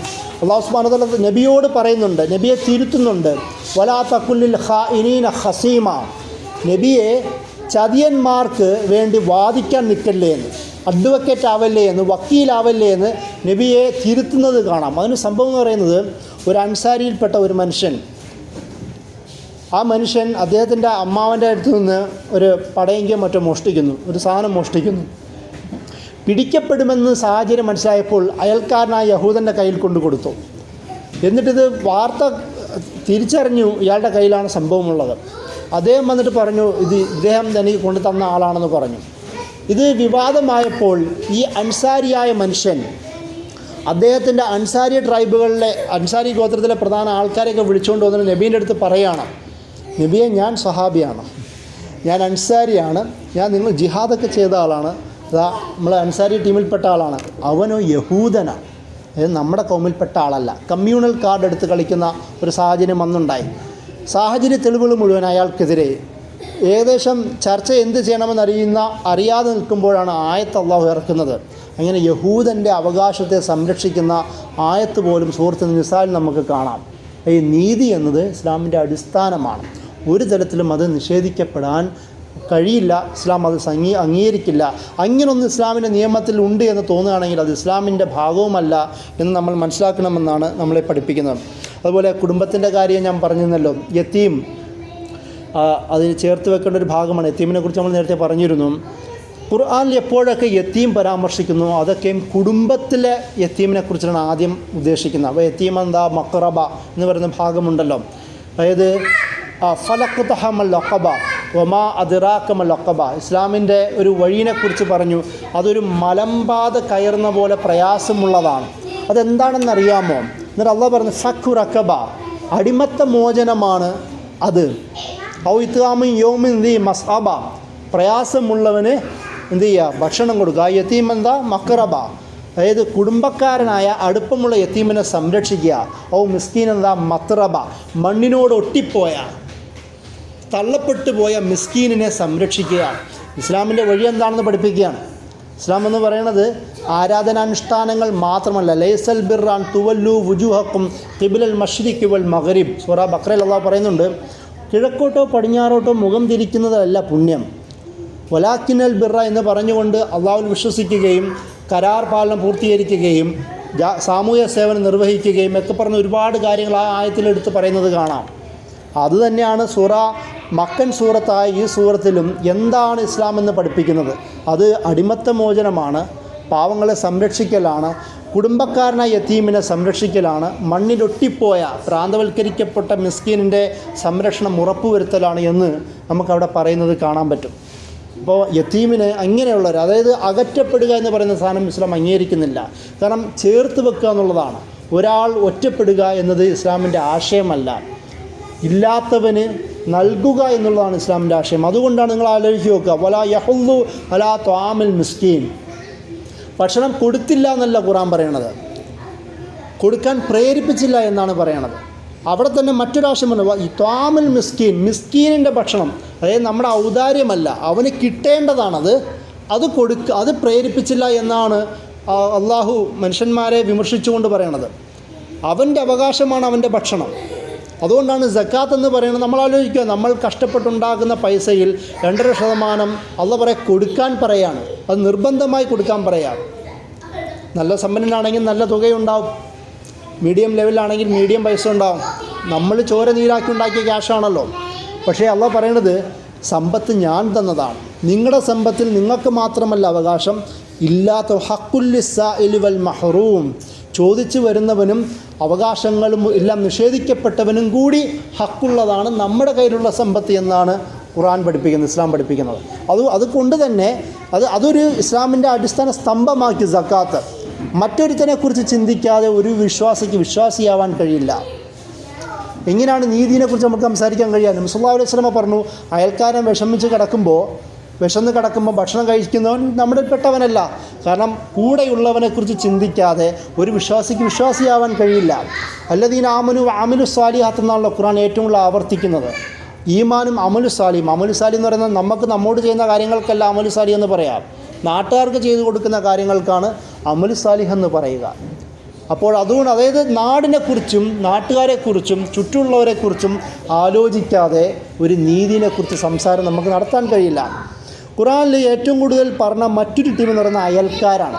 അല്ലാഹു സുബ്ഹാനഹു വ തആല നബിയോട് പറയുന്നുണ്ട്, നബിയെ തിരുത്തുന്നുണ്ട്. വലാ തഖുല്ലിൽ ഖാഇനീന ഖസീമ, നബിയെ ചതിയന്മാർക്ക് വേണ്ടി വാദിക്കാൻ നിൽക്കല്ലേ എന്ന്, അഡ്വക്കേറ്റ് ആവല്ലേ എന്ന്, വക്കീലാവല്ലേ എന്ന് നബിയെ തിരുത്തുന്നത് കാണാം. അതിന് സംഭവം എന്ന് പറയുന്നത്, ഒരു അൻസാരിയിൽപ്പെട്ട ഒരു മനുഷ്യൻ, ആ മനുഷ്യൻ അദ്ദേഹത്തിൻ്റെ അമ്മാവൻ്റെ അടുത്ത് നിന്ന് ഒരു പടയെങ്കിലും മറ്റോ മോഷ്ടിക്കുന്നു, ഒരു സാധനം മോഷ്ടിക്കുന്നു. പിടിക്കപ്പെടുമെന്ന് സാഹചര്യം മനസ്സിലായപ്പോൾ അയൽക്കാരനായ യഹൂദൻ്റെ കയ്യിൽ കൊണ്ടു കൊടുത്തു. എന്നിട്ടിത് വാർത്ത തിരിച്ചറിഞ്ഞു ഇയാളുടെ കയ്യിലാണ് സംഭവമുള്ളത്. അദ്ദേഹം വന്നിട്ട് പറഞ്ഞു, ഇദ്ദേഹം എനിക്ക് കൊണ്ടു തന്ന ആളാണെന്ന് പറഞ്ഞു. ഇത് വിവാദമായപ്പോൾ ഈ അൻസാരിയായ മനുഷ്യൻ അദ്ദേഹത്തിൻ്റെ അൻസാരി ട്രൈബുകളിലെ, അൻസാരി ഗോത്രത്തിലെ പ്രധാന ആൾക്കാരെയൊക്കെ വിളിച്ചുകൊണ്ട് വന്നിട്ട് നബീൻ്റെ അടുത്ത് പറയുകയാണ്, നബിയെ, ഞാൻ സഹാബിയാണ്, ഞാൻ അൻസാരിയാണ്, നിങ്ങൾ ജിഹാദൊക്കെ ചെയ്ത ആളാണ്, നമ്മളെ അൻസാരി ടീമിൽപ്പെട്ട ആളാണ്, അവനോ യഹൂദനാണ്, അത് നമ്മുടെ കൗമിൽപ്പെട്ട ആളല്ല. കമ്മ്യൂണൽ കാർഡ് എടുത്ത് കളിക്കുന്ന ഒരു സാഹചര്യം അന്നുണ്ടായി. സാഹചര്യ തെളിവുകൾ മുഴുവൻ അയാൾക്കെതിരെ. ഏകദേശം ചർച്ച എന്ത് ചെയ്യണമെന്ന് അറിയാതെ നിൽക്കുമ്പോഴാണ് ആയത്ത് അള്ളാഹു ഇറക്കുന്നത്. അങ്ങനെ യഹൂദൻ്റെ അവകാശത്തെ സംരക്ഷിക്കുന്ന ആയത്ത് പോലും സൂറത്ത് നിസായിൽ നമുക്ക് കാണാം. ഈ നീതി എന്നത് ഇസ്ലാമിൻ്റെ അടിസ്ഥാനമാണ്. ഒരു തരത്തിലും അത് നിഷേധിക്കപ്പെടാൻ കഴിയില്ല. ഇസ്ലാം അത് അംഗീകരിക്കില്ല. അങ്ങനൊന്ന് ഇസ്ലാമിൻ്റെ നിയമത്തിൽ ഉണ്ട് എന്ന് തോന്നുകയാണെങ്കിൽ അത് ഇസ്ലാമിൻ്റെ ഭാഗവുമല്ല എന്ന് നമ്മൾ മനസ്സിലാക്കണമെന്നാണ് നമ്മളെ പഠിപ്പിക്കുന്നത്. അതുപോലെ കുടുംബത്തിൻ്റെ കാര്യം ഞാൻ പറഞ്ഞിരുന്നല്ലോ, യതീം അതിന് ചേർത്ത് വെക്കേണ്ട ഒരു ഭാഗമാണ്. യതീമിനെ കുറിച്ച് നമ്മൾ നേരത്തെ പറഞ്ഞിരുന്നു. ഖുർആനിൽ എപ്പോഴൊക്കെ യതീം പരാമർശിക്കുന്നു അതൊക്കെയും കുടുംബത്തിലെ യതീമിനെ കുറിച്ചാണ് ആദ്യം ഉദ്ദേശിക്കുന്നത്. അപ്പോൾ യതീം എന്താ, മഖറബ എന്ന് പറയുന്ന ഭാഗമുണ്ടല്ലോ, അതായത് ഫലഖ്തഹമൽ അഖബ വമാ അദ്റാകമൽ അഖബ, ഇസ്ലാമിൻ്റെ ഒരു വഴിയെക്കുറിച്ച് പറഞ്ഞു. അതൊരു മലമ്പാത കയറുന്ന പോലെ പ്രയാസമുള്ളതാണ്. അതെന്താണെന്നറിയാമോ? എന്നിട്ട് അള്ളാഹ് പറഞ്ഞു, ഫഖു റഖബ, അടിമത്ത മോചനമാണ് അത്. ഔ ഇത്ആമു യൗമിൻ ദി മസ്അബ, പ്രയാസമുള്ളവന് എന്ത് ചെയ്യുക, ഭക്ഷണം കൊടുക്കുക. യതീം എന്താ, മഖറബ, അതായത് കുടുംബക്കാരനായ അടുപ്പമുള്ള യതീമിനെ സംരക്ഷിക്കുക. ഔ മിസ്കീൻ എന്താ, മത്രബ, മണ്ണിനോട് ഒട്ടിപ്പോയ തള്ളപ്പെട്ടു പോയ മിസ്കീനിനെ സംരക്ഷിക്കുക. ഇസ്ലാമിൻ്റെ വഴി എന്താണെന്ന് പഠിപ്പിക്കുകയാണ്. ഇസ്ലാം എന്ന് പറയുന്നത് ആരാധനാനുഷ്ഠാനങ്ങൾ മാത്രമല്ല. ലൈസൽ ബിർറാൻ തുവല്ലു വുജൂഹക്കും ഖിബ്ലൽ മശ്രിഖി വൽ മഗ്രിബ്, സൂറ ബഖറയിൽ അല്ലാഹു പറയുന്നുണ്ട്, കിഴക്കോട്ടോ പടിഞ്ഞാറോട്ടോ മുഖം തിരിക്കുന്നതല്ല പുണ്യം. വലാക്കിനൽ ബിർറ എന്ന് പറഞ്ഞുകൊണ്ട് അള്ളാഹുവിൽ വിശ്വസിക്കുകയും കരാർ പാലനം പൂർത്തീകരിക്കുകയും സാമൂഹ്യ സേവനം നിർവഹിക്കുകയും ഒക്കെ പറഞ്ഞ ഒരുപാട് കാര്യങ്ങൾ ആ ആയത്തിലെടുത്ത് പറയുന്നത് കാണാം. അതുതന്നെയാണ് മക്കൻ സൂറത്തായ ഈ സൂറത്തിലും എന്താണ് ഇസ്ലാം എന്ന് പഠിപ്പിക്കുന്നത്. അത് അടിമത്ത മോചനമാണ്, പാവങ്ങളെ സംരക്ഷിക്കലാണ്, കുടുംബക്കാരനായ യതീമിനെ സംരക്ഷിക്കലാണ്, മണ്ണിലൊട്ടിപ്പോയ പ്രാന്തവൽക്കരിക്കപ്പെട്ട മിസ്കീനിൻ്റെ സംരക്ഷണം ഉറപ്പുവരുത്തലാണ് എന്ന് നമുക്കവിടെ പറയുന്നത് കാണാൻ പറ്റും. അപ്പോൾ യതീമിന് അങ്ങനെയുള്ളവർ, അതായത് അകറ്റപ്പെടുക എന്ന് പറയുന്ന സാധനം ഇസ്ലാം അംഗീകരിക്കുന്നില്ല. കാരണം ചേർത്ത് വെക്കുക എന്നുള്ളതാണ്. ഒരാൾ ഒറ്റപ്പെടുക എന്നത് ഇസ്ലാമിൻ്റെ ആശയമല്ല. ഇല്ലാത്തവന് നൽകുക എന്നുള്ളതാണ് ഇസ്ലാമിൻ്റെ ആശയം. അതുകൊണ്ടാണ് നിങ്ങൾ ആലോചിച്ച് നോക്കുക, വലാ യഹുല്ലു അലാ ത്വാമിൽ മിസ്കീൻ, ഭക്ഷണം കൊടുത്തില്ല എന്നല്ല ഖുർആൻ പറയണത്, കൊടുക്കാൻ പ്രേരിപ്പിച്ചില്ല എന്നാണ് പറയണത്. അവിടെ തന്നെ മറ്റൊരാശയമുണ്ട്, ഈ ത്വാമിൽ മിസ്കീൻ, മിസ്കീനിൻ്റെ ഭക്ഷണം, അതായത് നമ്മുടെ ഔദാര്യമല്ല, അവന് കിട്ടേണ്ടതാണത്, അത് പ്രേരിപ്പിച്ചില്ല എന്നാണ് അള്ളാഹു മനുഷ്യന്മാരെ വിമർശിച്ചുകൊണ്ട് പറയണത്. അവൻ്റെ അവകാശമാണ് അവൻ്റെ ഭക്ഷണം. അതുകൊണ്ടാണ് സക്കാത്ത് എന്ന് പറയുന്നത്. നമ്മൾ ആലോചിക്കുക, നമ്മൾ കഷ്ടപ്പെട്ടുണ്ടാക്കുന്ന പൈസയിൽ 2.5% അള്ളാഹ് കൊടുക്കാൻ പറയാണ്. അത് നിർബന്ധമായി കൊടുക്കാൻ പറയാം. നല്ല സമ്പന്നനാണെങ്കിൽ നല്ല തുകയുണ്ടാവും, മീഡിയം ലെവലിലാണെങ്കിൽ മീഡിയം പൈസ ഉണ്ടാവും. നമ്മൾ ചോര നീരാക്കി ഉണ്ടാക്കിയ ക്യാഷാണല്ലോ. പക്ഷേ അള്ളാഹ് പറയണത്, സമ്പത്ത് ഞാൻ തന്നതാണ്, നിങ്ങളുടെ സമ്പത്തിൽ നിങ്ങൾക്ക് മാത്രമല്ല അവകാശം, ഇല്ലാത്ത ഹക്കുല്ലിസ്സാഇലി വൽ മഹ്റൂം, ചോദിച്ചു വരുന്നവനും അവകാശങ്ങളും എല്ലാം നിഷേധിക്കപ്പെട്ടവനും കൂടി ഹക്കുള്ളതാണ് നമ്മുടെ കയ്യിലുള്ള സമ്പത്ത് എന്നാണ് ഖുർആൻ പഠിപ്പിക്കുന്നത്, ഇസ്ലാം പഠിപ്പിക്കുന്നത്. അതുകൊണ്ട് തന്നെ അതൊരു ഇസ്ലാമിൻ്റെ അടിസ്ഥാന സ്തംഭമാക്കി സക്കാത്ത്. മറ്റൊരുത്തനെക്കുറിച്ച് ചിന്തിക്കാതെ ഒരു വിശ്വാസിക്ക് വിശ്വാസിയാവാൻ കഴിയില്ല. എങ്ങനെയാണ് നീതിയെക്കുറിച്ച് നമുക്ക് സംസാരിക്കാൻ കഴിയുക? നബി സല്ലല്ലാഹു അലൈഹി വസല്ലം പറഞ്ഞു, അയൽക്കാരൻ വിഷമിച്ച് കിടക്കുമ്പോൾ വിശന്ന് കിടക്കുമ്പോൾ ഭക്ഷണം കഴിക്കുന്നവൻ നമ്മുടെ പെട്ടവനല്ല. കാരണം കൂടെയുള്ളവനെക്കുറിച്ച് ചിന്തിക്കാതെ ഒരു വിശ്വാസിക്ക് വിശ്വാസിയാവാൻ കഴിയില്ല. അല്ലദീന ആമനു അമലു സ്വാലിഹാത്ത് എന്നാണല്ലോ ഖുർആൻ ഏറ്റവും കൂടുതൽ ആവർത്തിക്കുന്നത്. ഈമാനും അമലു സാലിയും. അമലു സാലി എന്ന് പറയുന്നത് നമുക്ക് നമ്മോട് ചെയ്യുന്ന കാര്യങ്ങൾക്കല്ല അമലു സാലി എന്ന് പറയാം. നാട്ടുകാർക്ക് ചെയ്തു കൊടുക്കുന്ന കാര്യങ്ങൾക്കാണ് അമലു സാലിഹ് എന്ന് പറയുക. അപ്പോൾ അതുകൊണ്ട് അതായത് നാടിനെക്കുറിച്ചും നാട്ടുകാരെക്കുറിച്ചും ചുറ്റുമുള്ളവരെക്കുറിച്ചും ആലോചിക്കാതെ ഒരു നീതിനെക്കുറിച്ച് സംസാരം നമുക്ക് നടത്താൻ കഴിയില്ല. ഖുർആനിൽ ഏറ്റവും കൂടുതൽ പറഞ്ഞ മറ്റൊരു ടീം എന്ന് പറയുന്നത് അയൽക്കാരാണ്.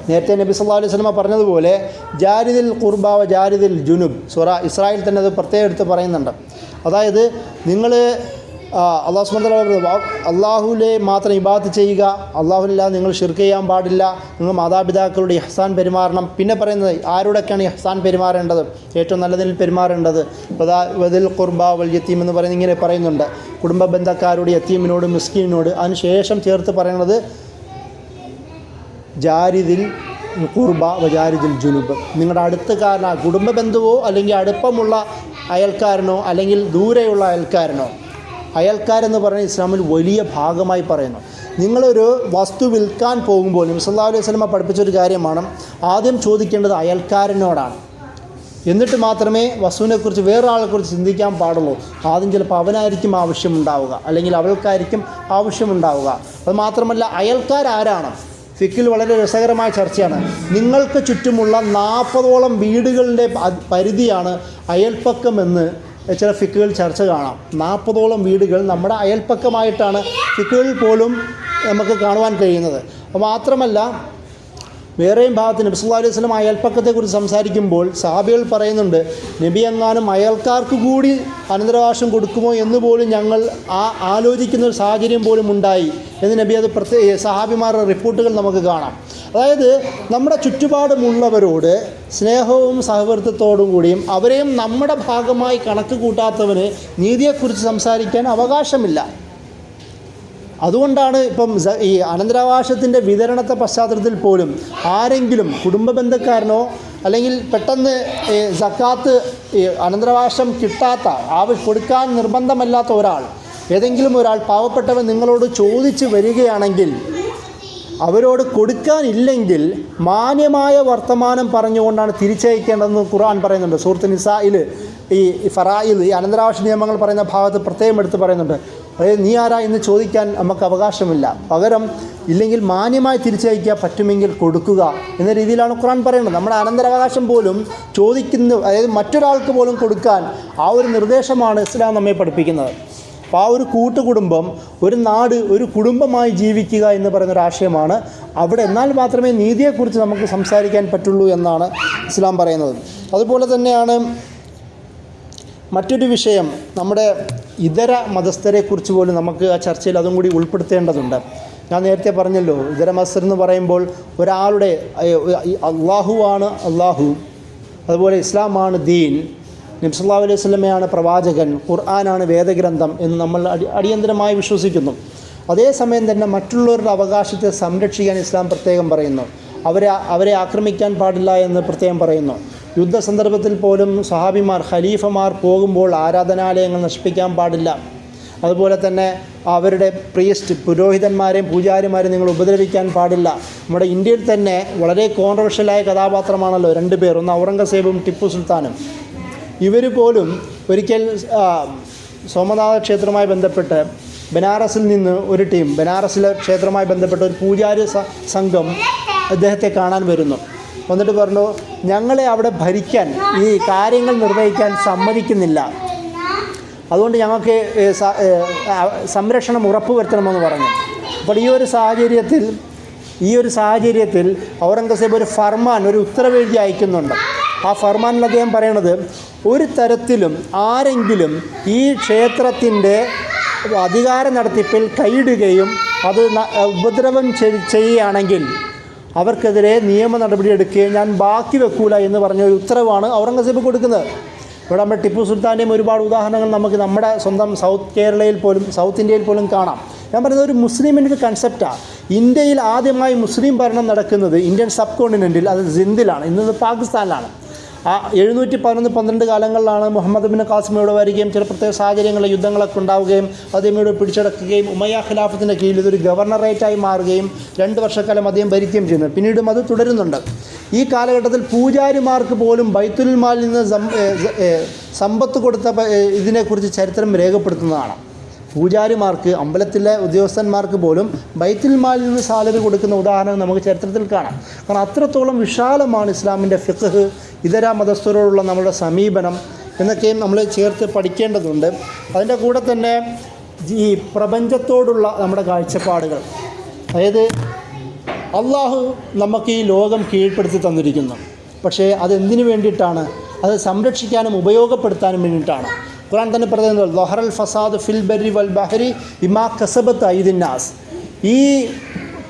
നേരത്തെ നബി സല്ലല്ലാഹു അലൈഹി വസല്ലം പറഞ്ഞതുപോലെ ജാരിദിൽ ഖുർബ വ ജാരിദിൽ ജുനുബ്, സൂറ ഇസ്രായേൽ തന്നെ അത് പ്രത്യേകം എടുത്ത് പറയുന്നുണ്ട്. അതായത് നിങ്ങൾ അള്ളാഹു സുബ്ഹാനഹു വ തആല അള്ളാഹുവിലെ മാത്രം ഇബാദത്ത് ചെയ്യുക, അള്ളാഹുവില്ലാതെ നിങ്ങൾ ഷിർക്ക് ചെയ്യാൻ പാടില്ല, നിങ്ങൾ മാതാപിതാക്കളുടെ ഇഹ്സാൻ പെരുമാറണം. പിന്നെ പറയുന്നത് ആരോടൊക്കെയാണ് ഇഹ്സാൻ പെരുമാറേണ്ടത്, ഏറ്റവും നല്ലതിൽ പെരുമാറേണ്ടത്. വദിൽ ഖുർബ വൽ യതീം എന്ന് പറയുന്നത് ഇങ്ങനെ പറയുന്നുണ്ട്, കുടുംബ ബന്ധക്കാരോട്, യതീമിനോട്, മിസ്കീനോട്. അതിനുശേഷം ചേർത്ത് പറയുന്നത് ജാരിദിൽ ഖുർബ വ ജാരിദിൽ ജുനുബ്, നിങ്ങളുടെ അടുത്തുകാരനോ കുടുംബ ബന്ധുവോ അല്ലെങ്കിൽ അടുപ്പമുള്ള അയൽക്കാരനോ അല്ലെങ്കിൽ ദൂരെയുള്ള അയൽക്കാരനോ. അയൽക്കാരെന്ന് പറയുന്നത് ഇസ്ലാമിൽ വലിയ ഭാഗമായി പറയുന്നു. നിങ്ങളൊരു വസ്തു വിൽക്കാൻ പോകുമ്പോൾ നബി സല്ലല്ലാഹു അലൈഹി വസല്ലം പഠിപ്പിച്ചൊരു കാര്യമാണ്, ആദ്യം ചോദിക്കേണ്ടത് അയൽക്കാരനോടാണ്. എന്നിട്ട് മാത്രമേ വസ്തുവിനെക്കുറിച്ച് വേറൊരാളെക്കുറിച്ച് ചിന്തിക്കാൻ പാടുള്ളൂ. ആദ്യം ചിലപ്പോൾ അവനായിരിക്കും ആവശ്യമുണ്ടാവുക, അല്ലെങ്കിൽ അവൾക്കായിരിക്കും ആവശ്യമുണ്ടാവുക. അത് മാത്രമല്ല അയൽക്കാരാരാണ്? ഫിക്കിൽ വളരെ രസകരമായ ചർച്ചയാണ്. നിങ്ങൾക്ക് ചുറ്റുമുള്ള 40ഓളം വീടുകളുടെ പരിധിയാണ് അയൽപ്പക്കമെന്ന് ചില ഫിക്കുകൾ ചർച്ച കാണാം. 40ഓളം വീടുകൾ നമ്മുടെ അയൽപ്പക്കമായിട്ടാണ് ഫിക്കുകളിൽ പോലും നമുക്ക് കാണുവാൻ കഴിയുന്നത്. മാത്രമല്ല വേറെയും ഭാഗത്ത് നബി സല്ലല്ലാഹു അലൈഹി വസല്ലം അയൽപ്പക്കത്തെക്കുറിച്ച് സംസാരിക്കുമ്പോൾ സഹാബികൾ പറയുന്നുണ്ട്, നബി എങ്ങാനും അയൽക്കാർക്ക് കൂടി അനന്തരാവകാശം കൊടുക്കുമോ എന്ന് പോലും ഞങ്ങൾ ആലോചിക്കുന്ന ഒരു സാഹചര്യം പോലും ഉണ്ടായി എന്ന് നബി അത് സഹാബിമാരുടെ റിപ്പോർട്ടുകൾ നമുക്ക് കാണാം. അതായത് നമ്മുടെ ചുറ്റുപാടുമുള്ളവരോട് സ്നേഹവും സഹവർത്തിത്വത്തോടും കൂടിയും അവരെയും നമ്മുടെ ഭാഗമായി കണക്ക് കൂട്ടാത്തവന് നീതിയെക്കുറിച്ച് സംസാരിക്കാൻ അവകാശമില്ല. അതുകൊണ്ടാണ് ഇപ്പം ഈ അനന്തരാവകാശത്തിൻ്റെ വിതരണത്തെ പശ്ചാത്തലത്തിൽ പോലും ആരെങ്കിലും കുടുംബ ബന്ധക്കാരനോ അല്ലെങ്കിൽ പെട്ടെന്ന് സക്കാത്ത് അനന്തരാവകാശം കിട്ടാത്ത കൊടുക്കാൻ നിർബന്ധമല്ലാത്ത ഒരാൾ, ഏതെങ്കിലും ഒരാൾ പാവപ്പെട്ടവൻ നിങ്ങളോട് ചോദിച്ച് വരികയാണെങ്കിൽ അവരോട് കൊടുക്കാനില്ലെങ്കിൽ മാന്യമായ വർത്തമാനം പറഞ്ഞുകൊണ്ടാണ് തിരിച്ചയക്കേണ്ടതെന്ന് ഖുർആൻ പറയുന്നുണ്ട്. സൂറത്ത് നിസായിൽ ഈ ഫറായിൽ ഈ അനന്തരാവകാശ നിയമങ്ങൾ പറയുന്ന ഭാഗത്ത് പ്രത്യേകം എടുത്ത് പറയുന്നുണ്ട്. അതായത് നീ ആരാ എന്ന് ചോദിക്കാൻ നമുക്ക് അവകാശമില്ല, പകരം ഇല്ലെങ്കിൽ മാന്യമായി തിരിച്ചയക്കാൻ പറ്റുമെങ്കിൽ കൊടുക്കുക എന്ന രീതിയിലാണ് ഖുർആൻ പറയുന്നത്. നമ്മുടെ അനന്തരാവകാശം പോലും അതായത് മറ്റൊരാൾക്ക് പോലും കൊടുക്കാൻ ആ ഒരു നിർദ്ദേശമാണ് ഇസ്ലാം നമ്മെ പഠിപ്പിക്കുന്നത്. അപ്പോൾ ആ ഒരു കൂട്ടുകുടുംബം, ഒരു നാട്, ഒരു കുടുംബമായി ജീവിക്കുക എന്ന് പറയുന്നൊരു ആശയമാണ് അവിടെ. എന്നാൽ മാത്രമേ നീതിയെക്കുറിച്ച് നമുക്ക് സംസാരിക്കാൻ പറ്റുള്ളൂ എന്നാണ് ഇസ്ലാം പറയുന്നത്. അതുപോലെ തന്നെയാണ് മറ്റൊരു വിഷയം, നമ്മുടെ ഇതര മതസ്ഥരെക്കുറിച്ച് പോലും നമുക്ക് ആ ചർച്ചയിൽ അതും കൂടി ഉൾപ്പെടുത്തേണ്ടതുണ്ട്. ഞാൻ നേരത്തെ പറഞ്ഞല്ലോ, ഇതര മതസ്ഥർ എന്ന് പറയുമ്പോൾ ഒരാളുടെ അള്ളാഹുവാണ് അള്ളാഹു, അതുപോലെ ഇസ്ലാമാണ് ദീൻ, നബി സല്ലല്ലാഹു അലൈഹി വസല്ലമയാണ് പ്രവാചകൻ, ഖുർആനാണ് വേദഗ്രന്ഥം എന്ന് നമ്മൾ അടിയന്തരമായി വിശ്വസിക്കുന്നു. അതേസമയം തന്നെ മറ്റുള്ളവരുടെ അവകാശത്തെ സംരക്ഷിക്കാൻ ഇസ്ലാം പ്രത്യേകം പറയുന്നു. അവരെ ആക്രമിക്കാൻ പാടില്ല എന്ന് പ്രത്യേകം പറയുന്നു. യുദ്ധ സന്ദർഭത്തിൽ പോലും സഹാബിമാർ, ഖലീഫമാർ പോകുമ്പോൾ ആരാധനാലയങ്ങൾ നശിപ്പിക്കാൻ പാടില്ല. അതുപോലെ തന്നെ അവരുടെ പ്രീസ്റ്റ്, പുരോഹിതന്മാരെയും പൂജാരിമാരെയും നിങ്ങൾ ഉപദ്രവിക്കാൻ പാടില്ല. നമ്മുടെ ഇന്ത്യയിൽ തന്നെ വളരെ കോൺട്രവേഴ്ഷ്യലായ കഥാപാത്രമാണല്ലോ 2 പേർ, ഒന്ന് ഔറംഗസേബും ടിപ്പു സുൽത്താനും. ഇവർ പോലും ഒരിക്കൽ സോമനാഥ ക്ഷേത്രവുമായി ബന്ധപ്പെട്ട് ബനാറസിൽ നിന്ന് ഒരു ടീം, ബനാറസിലെ ക്ഷേത്രവുമായി ബന്ധപ്പെട്ട ഒരു പൂജാരി സംഘം അദ്ദേഹത്തെ കാണാൻ വരുന്നു. വന്നിട്ട് പറഞ്ഞു, ഞങ്ങളെ അവിടെ ഭരിക്കാൻ, ഈ കാര്യങ്ങൾ നിർവഹിക്കാൻ സമ്മതിക്കുന്നില്ല, അതുകൊണ്ട് ഞങ്ങൾക്ക് സംരക്ഷണം ഉറപ്പുവരുത്തണമെന്ന് പറഞ്ഞു. അപ്പോൾ ഈ ഒരു സാഹചര്യത്തിൽ ഔറംഗസേബ് ഒരു ഫർമാൻ, ഒരു ഉത്തരവെഴുതി അയക്കുന്നുണ്ട്. ആ ഫർമാനിൽ അദ്ദേഹം പറയണത്, ഒരു തരത്തിലും ആരെങ്കിലും ഈ ക്ഷേത്രത്തിൻ്റെ അധികാര നടത്തിപ്പിൽ കൈയിടുകയും അത് ഉപദ്രവം ചെയ്യുകയാണെങ്കിൽ അവർക്കെതിരെ നിയമ നടപടി എടുക്കുകയും ഞാൻ ബാക്കി വെക്കൂല എന്ന് പറഞ്ഞ ഒരു ഉത്തരവാണ് ഔറംഗസേബ് കൊടുക്കുന്നത്. ഇവിടെ നമ്മുടെ ടിപ്പു സുൽത്താൻ്റെയും ഒരുപാട് ഉദാഹരണങ്ങൾ നമുക്ക് നമ്മുടെ സ്വന്തം സൗത്ത് ഇന്ത്യയിൽ പോലും കാണാം. ഞാൻ പറയുന്നത് ഒരു മുസ്ലിമിൻ്റെ ഒരു കൺസെപ്റ്റാണ്. ഇന്ത്യയിൽ ആദ്യമായി മുസ്ലിം ഭരണം നടക്കുന്നത് ഇന്ത്യൻ സബ് കോണ്ടിനെൻറ്റിൽ, അത് സിന്ധിലാണ്, ഇന്നത് പാകിസ്ഥാനിലാണ്. ആ 711-12 കാലങ്ങളിലാണ് മുഹമ്മദ് ബിൻ ഖാസിം ഇവിടെ വരികയും ചില പ്രത്യേക സാഹചര്യങ്ങളിൽ യുദ്ധങ്ങളൊക്കെ ഉണ്ടാവുകയും അദ്ദേഹം ഇവിടെ പിടിച്ചടക്കുകയും ഉമയ്യ ഖിലാഫത്തിൻ്റെ കീഴിൽ ഇതൊരു ഗവർണറേറ്റായി മാറുകയും 2 വർഷക്കാലം അദ്ദേഹം ഭരിക്കുകയും ചെയ്യുന്നത്. പിന്നീടും അത് തുടരുന്നുണ്ട്. ഈ കാലഘട്ടത്തിൽ പൂജാരിമാർക്ക് പോലും ബൈത്തുൽ മാലിൽ നിന്ന് സമ്പത്ത് കൊടുത്ത ഇതിനെക്കുറിച്ച് ചരിത്രം രേഖപ്പെടുത്തുന്നതാണ്. പൂജാരിമാർക്ക്, അമ്പലത്തിലെ ഉദ്യോഗസ്ഥന്മാർക്ക് പോലും ബൈത്തുൽ മാലിൽ നിന്ന് സാലറി കൊടുക്കുന്ന ഉദാഹരണം നമുക്ക് ചരിത്രത്തിൽ കാണാം. കാരണം അത്രത്തോളം വിശാലമാണ് ഇസ്ലാമിൻ്റെ ഫിഖ്ഹ്, ഇതര മതസ്ഥരോടുള്ള നമ്മുടെ സമീപനം എന്നൊക്കെയും നമ്മൾ ചേർത്ത് പഠിക്കേണ്ടതുണ്ട്. അതിൻ്റെ കൂടെ തന്നെ ഈ പ്രപഞ്ചത്തോടുള്ള നമ്മുടെ കാഴ്ചപ്പാടുകൾ, അതായത് അള്ളാഹു നമുക്ക് ഈ ലോകം കീഴ്പ്പെടുത്തി തന്നിരിക്കുന്നു. പക്ഷേ അതെന്തിനു വേണ്ടിയിട്ടാണ്? അത് സംരക്ഷിക്കാനും ഉപയോഗപ്പെടുത്താനും വേണ്ടിയിട്ടാണ്. ഖുർആൻ തന്നെ പറയുന്നത് ലഹറൽ ഫസാദ് ഫിൽ ബർരി വൽ ബഹരി ബിമാ കസബത്ത് ഐദിന്നാസ്. ഈ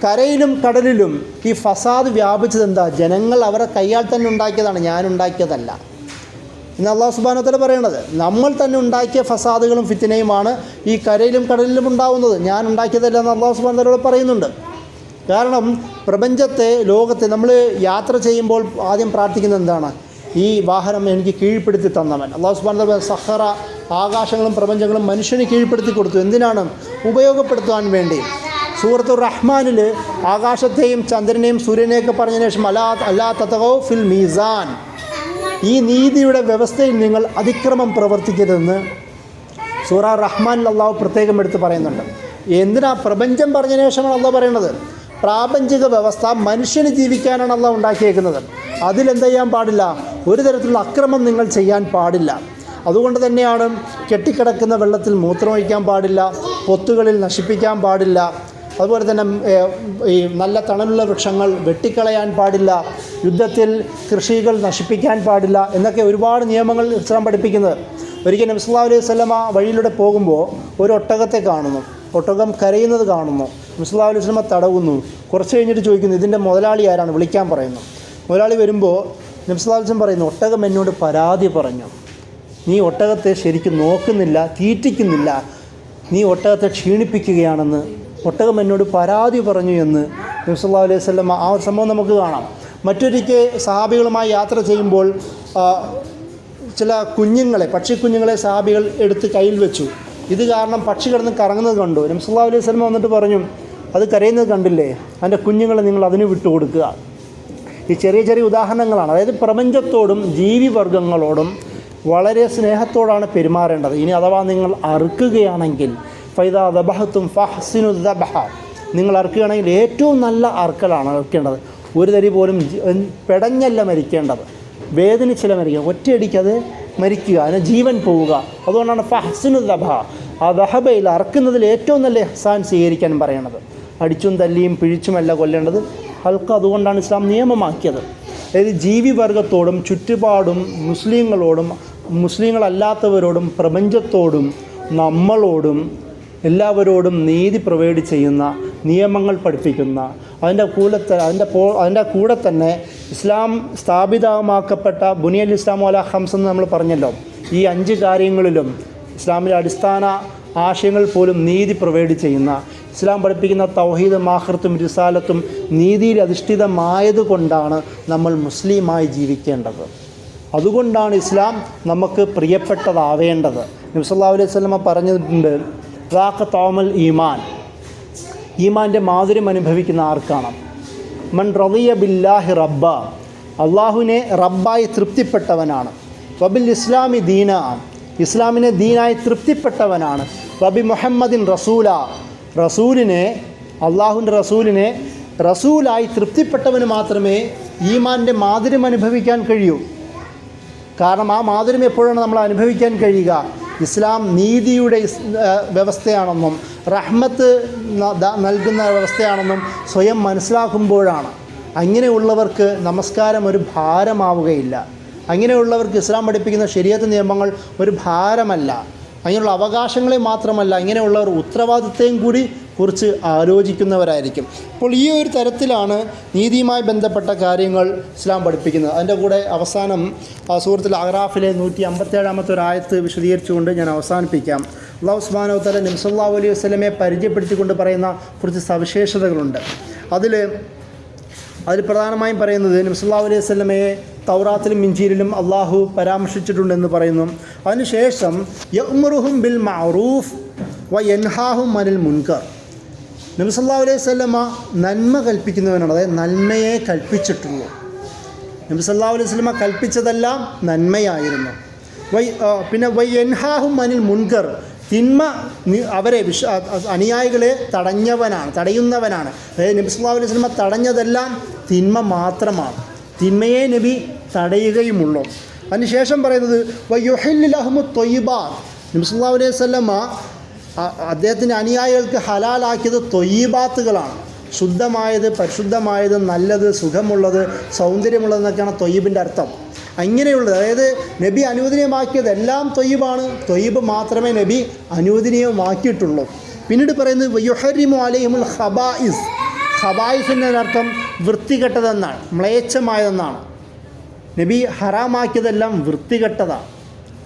കരയിലും കടലിലും ഈ ഫസാദ് വ്യാപിച്ചത് എന്താ? ജനങ്ങൾ അവരെ കയ്യാൽ തന്നെ ഉണ്ടാക്കിയതാണ്, ഞാൻ ഉണ്ടാക്കിയതല്ല. ഇന്ന് അള്ളാഹു സുബ്ഹാനഹു വ തആല പറയണത് നമ്മൾ തന്നെ ഉണ്ടാക്കിയ ഫസാദുകളും ഫിത്നയുമാണ് ഈ കരയിലും കടലിലും ഉണ്ടാവുന്നത്, ഞാൻ ഉണ്ടാക്കിയതല്ല എന്ന് അള്ളാഹു സുബ്ഹാനഹു വ തആല പറയുന്നുണ്ട്. കാരണം പ്രപഞ്ചത്തെ, ലോകത്തെ നമ്മൾ യാത്ര ചെയ്യുമ്പോൾ ആദ്യം പ്രാർത്ഥിക്കുന്നത് എന്താണ്? ഈ വാഹനം എനിക്ക് കീഴ്പ്പെടുത്തി തന്നവൻ. അല്ലാഹു സുബ്ഹാനഹു വ തആല സഖറ, ആകാശങ്ങളും പ്രപഞ്ചങ്ങളും മനുഷ്യന് കീഴ്പ്പെടുത്തി കൊടുത്തു. എന്തിനാണ്? ഉപയോഗപ്പെടുത്തുവാൻ വേണ്ടി. സൂറത്തുർ റഹ്മാനിൽ ആകാശത്തെയും ചന്ദ്രനെയും സൂര്യനെയൊക്കെ പറഞ്ഞതിന് ശേഷം അല്ലാ തതഗൗ ഫിൽ മീസാൻ, ഈ നീതിയുടെ വ്യവസ്ഥയിൽ നിങ്ങൾ അതിക്രമം പ്രവർത്തിക്കരുതെന്ന് സൂറ റഹ്മാനിൽ അള്ളാഹു പ്രത്യേകം എടുത്ത് പറയുന്നുണ്ട്. എന്തിനാ? പ്രപഞ്ചം പറഞ്ഞതിന് ശേഷമാണ് അള്ളാഹു പറയുന്നത്. പ്രാപഞ്ചിക വ്യവസ്ഥ മനുഷ്യന് ജീവിക്കാനാണ് അള്ളാഹു ഉണ്ടാക്കിയേക്കുന്നത്. അതിലെന്ത് ചെയ്യാൻ പാടില്ല? ഒരു തരത്തിലുള്ള അക്രമം നിങ്ങൾ ചെയ്യാൻ പാടില്ല. അതുകൊണ്ട് തന്നെയാണ് കെട്ടിക്കിടക്കുന്ന വെള്ളത്തിൽ മൂത്രമൊഴിക്കാൻ പാടില്ല, പൊത്തുകളിൽ നശിപ്പിക്കാൻ പാടില്ല, അതുപോലെ തന്നെ ഈ നല്ല തണലുള്ള വൃക്ഷങ്ങൾ വെട്ടിക്കളയാൻ പാടില്ല, യുദ്ധത്തിൽ കൃഷികൾ നശിപ്പിക്കാൻ പാടില്ല എന്നൊക്കെ ഒരുപാട് നിയമങ്ങൾ ഇസ്ലാം പഠിപ്പിക്കുന്നത്. ഒരിക്കൽ നബി സല്ലല്ലാഹു അലൈഹി വസല്ലമ വഴിയിലൂടെ പോകുമ്പോൾ ഒരു ഒട്ടകത്തെ കാണുന്നു. ഒട്ടകം കരയുന്നത് കാണുന്നു. നബി സല്ലല്ലാഹു അലൈഹി വസല്ലമ തടവുന്നു. കുറച്ച് കഴിഞ്ഞിട്ട് ചോദിക്കുന്നു, ഇതിൻ്റെ മുതലാളി ആരാണ്? വിളിക്കാൻ പറയുന്നു. മുതലാളി വരുമ്പോൾ നബി സല്ലല്ലാഹു അലൈഹി വസല്ലം പറയുന്നു, ഒട്ടകം എന്നോട് പരാതി പറഞ്ഞു, നീ ഒട്ടകത്തെ ശരിക്കും നോക്കുന്നില്ല, തീറ്റിക്കുന്നില്ല, നീ ഒട്ടകത്തെ ക്ഷീണിപ്പിക്കുകയാണെന്ന് ഒട്ടകം എന്നോട് പരാതി പറഞ്ഞു എന്ന് നബി സല്ലല്ലാഹു അലൈഹി വസല്ലം. ആ ഒരു സംഭവം നമുക്ക് കാണാം. മറ്റൊരിക്കൽ സഹാബികളുമായി യാത്ര ചെയ്യുമ്പോൾ ചില കുഞ്ഞുങ്ങളെ, പക്ഷിക്കുഞ്ഞുങ്ങളെ സഹാബികൾ എടുത്ത് കയ്യിൽ വെച്ചു. ഇത് കാരണം പക്ഷി കിടന്ന് കറങ്ങുന്നത് കണ്ടു. നബി സല്ലല്ലാഹു അലൈഹി വസല്ലം വന്നിട്ട് പറഞ്ഞു, അത് കരയുന്നത് കണ്ടില്ലേ, അതിൻ്റെ കുഞ്ഞുങ്ങളെ നിങ്ങൾ അതിന് വിട്ടുകൊടുക്കുക. ഈ ചെറിയ ചെറിയ ഉദാഹരണങ്ങളാണ്. അതായത് പ്രപഞ്ചത്തോടും ജീവിവർഗങ്ങളോടും വളരെ സ്നേഹത്തോടാണ് പെരുമാറേണ്ടത്. ഇനി അഥവാ നിങ്ങൾ അറുക്കുകയാണെങ്കിൽ ഫൈദാ ദബഹത്തും ഫഹ്സിനു ദബഹ, നിങ്ങൾ അറുക്കുകയാണെങ്കിൽ ഏറ്റവും നല്ല അറുക്കലാണ് അറുക്കേണ്ടത്. ഒരു തരി പോലും പെടഞ്ഞല്ല മരിക്കേണ്ടത്, വേദനിച്ചില്ല മരിക്കുക, ഒറ്റയടിക്ക് അത് മരിക്കുക, അതിന് ജീവൻ പോവുക. അതുകൊണ്ടാണ് ഫഹ്സിനു ദബഹ, ആ ദഹബയിൽ അറുക്കുന്നതിൽ ഏറ്റവും നല്ല ഇഹ്സാൻ സ്വീകരിക്കാൻ പറയണത്. അടിച്ചും തല്ലിയും പിഴിച്ചുമല്ല കൊല്ലേണ്ടത്. ഹൽക്ക് അതുകൊണ്ടാണ് ഇസ്ലാം നിയമമാക്കിയത്. അതായത് ജീവിവർഗത്തോടും ചുറ്റുപാടും മുസ്ലിങ്ങളോടും മുസ്ലിങ്ങളല്ലാത്തവരോടും പ്രപഞ്ചത്തോടും നമ്മളോടും എല്ലാവരോടും നീതി പ്രൊവൈഡ് ചെയ്യുന്ന നിയമങ്ങൾ പഠിപ്പിക്കുന്ന, അതിൻ്റെ കൂടെ തന്നെ ഇസ്ലാം സ്ഥാപിതമാക്കപ്പെട്ട ബുനിയൽ ഇസ്ലാമു അലാ ഖംസ് എന്ന് നമ്മൾ പറഞ്ഞല്ലോ. ഈ 5 കാര്യങ്ങളിലും ഇസ്ലാമിലെ അടിസ്ഥാന ആശയങ്ങൾ പോലും നീതി പ്രൊവൈഡ് ചെയ്യുന്ന, ഇസ്ലാം പഠിപ്പിക്കുന്ന തൗഹീദും ആഖിറത്തും റിസാലത്തും നീതിയിൽ അധിഷ്ഠിതമായതുകൊണ്ടാണ് നമ്മൾ മുസ്ലിമായി ജീവിക്കേണ്ടത്. അതുകൊണ്ടാണ് ഇസ്ലാം നമുക്ക് പ്രിയപ്പെട്ടതാവേണ്ടത്. നബി സല്ലല്ലാഹു അലൈഹി വസല്ലം പറഞ്ഞിട്ടുണ്ട്, റാഖ തൗമൽ ഈമാൻ, ഈമാൻ്റെ മാധുര്യം അനുഭവിക്കുന്ന ആർക്കാണ്? മൻ റളിയ ബില്ലാഹി റബ്ബ, അള്ളാഹുവിനെ റബ്ബായി തൃപ്തിപ്പെട്ടവനാണ്. വബിൽ ഇസ്ലാമി ദീന, ഇസ്ലാമിനെ ദീനായി തൃപ്തിപ്പെട്ടവനാണ്. വബി മുഹമ്മദിൻ റസൂല, റസൂലിനെ, അള്ളാഹുവിൻ്റെ റസൂലിനെ റസൂലായി തൃപ്തിപ്പെട്ടവന് മാത്രമേ ഈമാൻ്റെ മാധുര്യം അനുഭവിക്കാൻ കഴിയൂ. കാരണം ആ മാധുര്യം എപ്പോഴാണ് നമ്മൾ അനുഭവിക്കാൻ കഴിയുക? ഇസ്ലാം നീതിയുടെ വ്യവസ്ഥയാണെന്നും റഹ്മത്ത് നൽകുന്ന വ്യവസ്ഥയാണെന്നും സ്വയം മനസ്സിലാക്കുമ്പോഴാണ്. അങ്ങനെയുള്ളവർക്ക് നമസ്കാരം ഒരു ഭാരമാവുകയില്ല. അങ്ങനെയുള്ളവർക്ക് ഇസ്ലാം പഠിപ്പിക്കുന്ന ശരീഅത്ത് നിയമങ്ങൾ ഒരു ഭാരമല്ല. അങ്ങനെയുള്ള അവകാശങ്ങളെ മാത്രമല്ല, ഇങ്ങനെയുള്ളവർ ഉത്തരവാദിത്വം കൂടി കുറിച്ച് ആലോചിക്കുന്നവരായിരിക്കും. അപ്പോൾ ഈ ഒരു തരത്തിലാണ് നീതിയുമായി ബന്ധപ്പെട്ട കാര്യങ്ങൾ ഇസ്ലാം പഠിപ്പിക്കുന്നത്. അതിൻ്റെ കൂടെ അവസാനം സൂറത്തുൽ അഅറാഫിലെ 157-ാമത്തെ ഒരു ആയത്ത് വിശദീകരിച്ചുകൊണ്ട് ഞാൻ അവസാനിപ്പിക്കാം. അല്ലാഹു സുബ്ഹാനഹു വ തആല നബി സല്ലല്ലാഹു അലൈഹി വസല്ലമയെ പരിചയപ്പെടുത്തിക്കൊണ്ട് പറയുന്ന കുറച്ച് സവിശേഷതകളുണ്ട്. അതിൽ പ്രധാനമായും പറയുന്നത്, നബി സല്ലല്ലാഹു അലൈഹി വസല്ലമയെ തൗറാത്തിലും ഇഞ്ചീലിലും അള്ളാഹു പരാമർശിച്ചിട്ടുണ്ടെന്ന് പറയുന്നു. അതിനുശേഷം യഅ്മുറുഹും ബിൽ മഅറൂഫ് വ യൻഹാഹും അനിൽ മുൻകർ. നബി സല്ലല്ലാഹു അലൈഹി വസല്ലമ നന്മ കൽപ്പിക്കുന്നവനാണ്, അതായത് നന്മയെ കൽപ്പിച്ചിട്ടുള്ളൂ. നബി സല്ലല്ലാഹു അലൈഹി വസല്ലമ കൽപ്പിച്ചതെല്ലാം നന്മയായിരുന്നു. പിന്നെ വൈ യൻഹാഹും അനിൽ മുൻകർ, തിന്മ അവരെ അനുയായികളെ തടയുന്നവനാണ്. അതായത് നബി സല്ലല്ലാഹു അലൈഹി വസല്ലമ തടഞ്ഞതെല്ലാം തിന്മ മാത്രമാണ്, തിന്മയെ നബി തടയുകയുമുള്ളൂ. അതിനുശേഷം പറയുന്നത് വയുഹില്ലു ലഹുമു ത്വയ്യിബാത്ത്. നബി സല്ലല്ലാഹു അലൈഹി വസല്ലമ അദ്ദേഹത്തിൻ്റെ അനുയായികൾക്ക് ഹലാലാക്കിയത് ത്വയ്യിബാത്തുകളാണ്. ശുദ്ധമായത്, പരിശുദ്ധമായത്, നല്ലത്, സുഖമുള്ളത്, സൗന്ദര്യമുള്ളതെന്നൊക്കെയാണ് ത്വയ്യിബിൻ്റെ അർത്ഥം. അങ്ങനെയുള്ളത്, അതായത് നബി അനുവദനീയമാക്കിയതെല്ലാം ത്വയ്യിബാണ്, ത്വയ്യിബ് മാത്രമേ നബി അനുവദനീയമാക്കിയിട്ടുള്ളൂ. പിന്നീട് പറയുന്നത് വയുഹരിമു അലൈഹിമുൽ ഖബായിസ്. ഖബായിസിൻ്റെ അർത്ഥം വൃത്തികെട്ടതെന്നാണ്, മ്ലേച്ഛമായതെന്നാണ്. നബി ഹറാമാക്കിയതെല്ലാം വൃത്തികെട്ടതാണ്,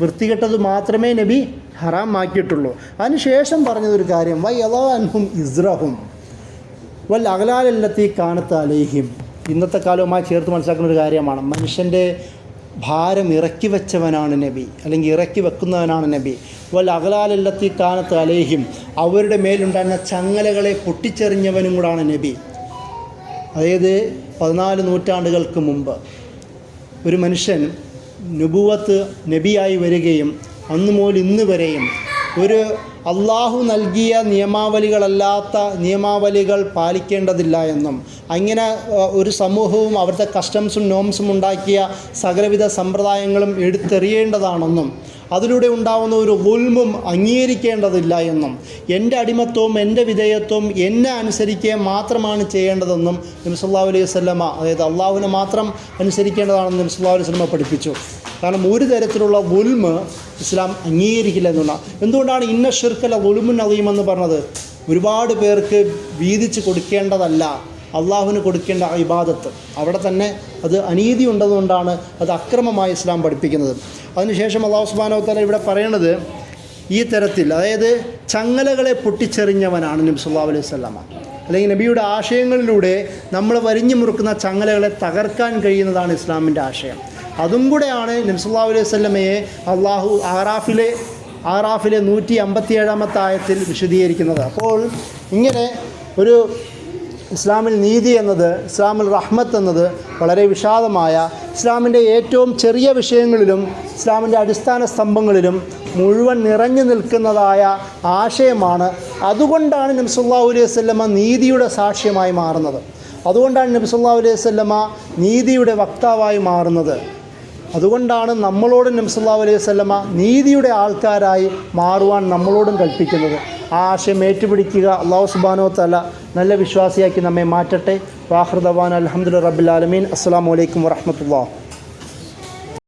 വൃത്തികെട്ടത് മാത്രമേ നബി ഹറാമാക്കിയിട്ടുള്ളൂ. അതിനുശേഷം പറഞ്ഞതൊരു കാര്യം വയള അൻഹും ഇസ്റഹും വൽ അഗ്ലാലല്ലത്തി കാനത്ത് അലൈഹിം. ഇന്നത്തെ കാലവുമായി ചേർത്ത് മനസ്സിലാക്കുന്ന ഒരു കാര്യമാണ്. മനുഷ്യൻ്റെ ഭാരം ഇറക്കി വെച്ചവനാണ് നബി, അല്ലെങ്കിൽ ഇറക്കി വെക്കുന്നവനാണ് നബി. വൽ അഗ്ലാലല്ലത്തി കാനത്ത് അലൈഹിം, അവരുടെ മേലുണ്ടായിരുന്ന ചങ്ങലകളെ പൊട്ടിച്ചെറിഞ്ഞവനും കൂടാണ് നബി. അതായത് 14 നൂറ്റാണ്ടുകൾക്ക് മുമ്പ് ഒരു മനുഷ്യൻ നുബുവത്ത് നബിയായി വരികയും അന്നു മുതൽ ഇന്ന് വരെയും ഒരു അള്ളാഹു നൽകിയ നിയമാവലികളല്ലാത്ത നിയമാവലികൾ പാലിക്കേണ്ടതില്ല എന്നും, അങ്ങനെ ഒരു സമൂഹവും അവരുടെ കസ്റ്റംസും നോംസും ഉണ്ടാക്കിയ സകലവിധ സമ്പ്രദായങ്ങളും എടുത്തെറിയേണ്ടതാണെന്നും, അതിലൂടെ ഉണ്ടാകുന്ന ഒരു ഗുൽമും അംഗീകരിക്കേണ്ടതില്ല എന്നും, എൻ്റെ അടിമത്വവും എൻ്റെ വിധേയത്വവും എന്നെ അനുസരിക്കുക മാത്രമാണ് ചെയ്യേണ്ടതെന്നും നബി സല്ലല്ലാഹു അലൈഹി വസല്ലമ, അതായത് അള്ളാഹുവിനെ മാത്രം അനുസരിക്കേണ്ടതാണെന്ന് നബി സല്ലല്ലാഹു അലൈഹി വസല്ലമ പഠിപ്പിച്ചു. കാരണം ഒരു തരത്തിലുള്ള ഗുൽമ് ഇസ്ലാം അംഗീകരിക്കില്ല എന്നുള്ളതാണ്. എന്തുകൊണ്ടാണ് ഇന്ന ഷിർക്കല ഗുൽമുൻ അദീം എന്ന് പറഞ്ഞത്? ഒരുപാട് പേർക്ക് വീതിച്ച് കൊടുക്കേണ്ടതല്ല അള്ളാഹുവിന് കൊടുക്കേണ്ട ഇബാദത്ത്, അവിടെ തന്നെ അത് അനീതി ഉണ്ടതുകൊണ്ടാണ് അത് അക്രമമായി ഇസ്ലാം പഠിപ്പിക്കുന്നത്. അതിനുശേഷം അല്ലാഹു സുബ്ഹാനഹു വ തആല ഇവിടെ പറയണത് ഈ തരത്തിൽ, അതായത് ചങ്ങലകളെ പൊട്ടിച്ചെറിഞ്ഞവനാണ് നബി സല്ലല്ലാഹു അലൈഹി വസല്ലമ. അല്ലെങ്കിൽ നബിയുടെ ആശയങ്ങളിലൂടെ നമ്മൾ വരിഞ്ഞു മുറുക്കുന്ന ചങ്ങലകളെ തകർക്കാൻ കഴിയുന്നതാണ് ഇസ്ലാമിൻ്റെ ആശയം. അതും കൂടെയാണ് നബി സല്ലല്ലാഹു അലൈഹി വസല്ലമയെ അള്ളാഹു ആറാഫിലെ 157 ആയത്തിൽ വിശദീകരിക്കുന്നത്. അപ്പോൾ ഇങ്ങനെ ഒരു ഇസ്ലാമിൽ നീതി എന്നത്, ഇസ്ലാമിൽ റഹ്മത്ത് എന്നത് വളരെ വിശാലമായ, ഇസ്ലാമിൻ്റെ ഏറ്റവും ചെറിയ വിഷയങ്ങളിലും ഇസ്ലാമിൻ്റെ അടിസ്ഥാന സ്തംഭങ്ങളിലും മുഴുവൻ നിറഞ്ഞു നിൽക്കുന്നതായ ആശയമാണ്. അതുകൊണ്ടാണ് നബി സല്ലല്ലാഹു അലൈഹി വസല്ലമ നീതിയുടെ സാക്ഷ്യമായി മാറുന്നത്. അതുകൊണ്ടാണ് നബി സല്ലല്ലാഹു അലൈഹി വസല്ലമ നീതിയുടെ വക്താവായി മാറുന്നത്. അതുകൊണ്ടാണ് നമ്മളോടും നബി സല്ലല്ലാഹു അലൈഹി വസല്ലമ നീതിയുടെ ആൾക്കാരായി മാറുവാൻ നമ്മളോടും കൽപ്പിക്കുന്നത്. ആ ആശയം ഏറ്റുപിടിക്കുക. അല്ലാഹു സുബ്ഹാനഹു വ തആല നല്ല വിശ്വാസിയാക്കി നമ്മെ മാറ്റട്ടെ. വാഖിറു ദഅ്വാനാ അൽഹംദുലില്ലാഹി റബ്ബിൽ ആലമീൻ. അസ്സലാമു അലൈക്കും വറഹ്മത്തുള്ളാഹി.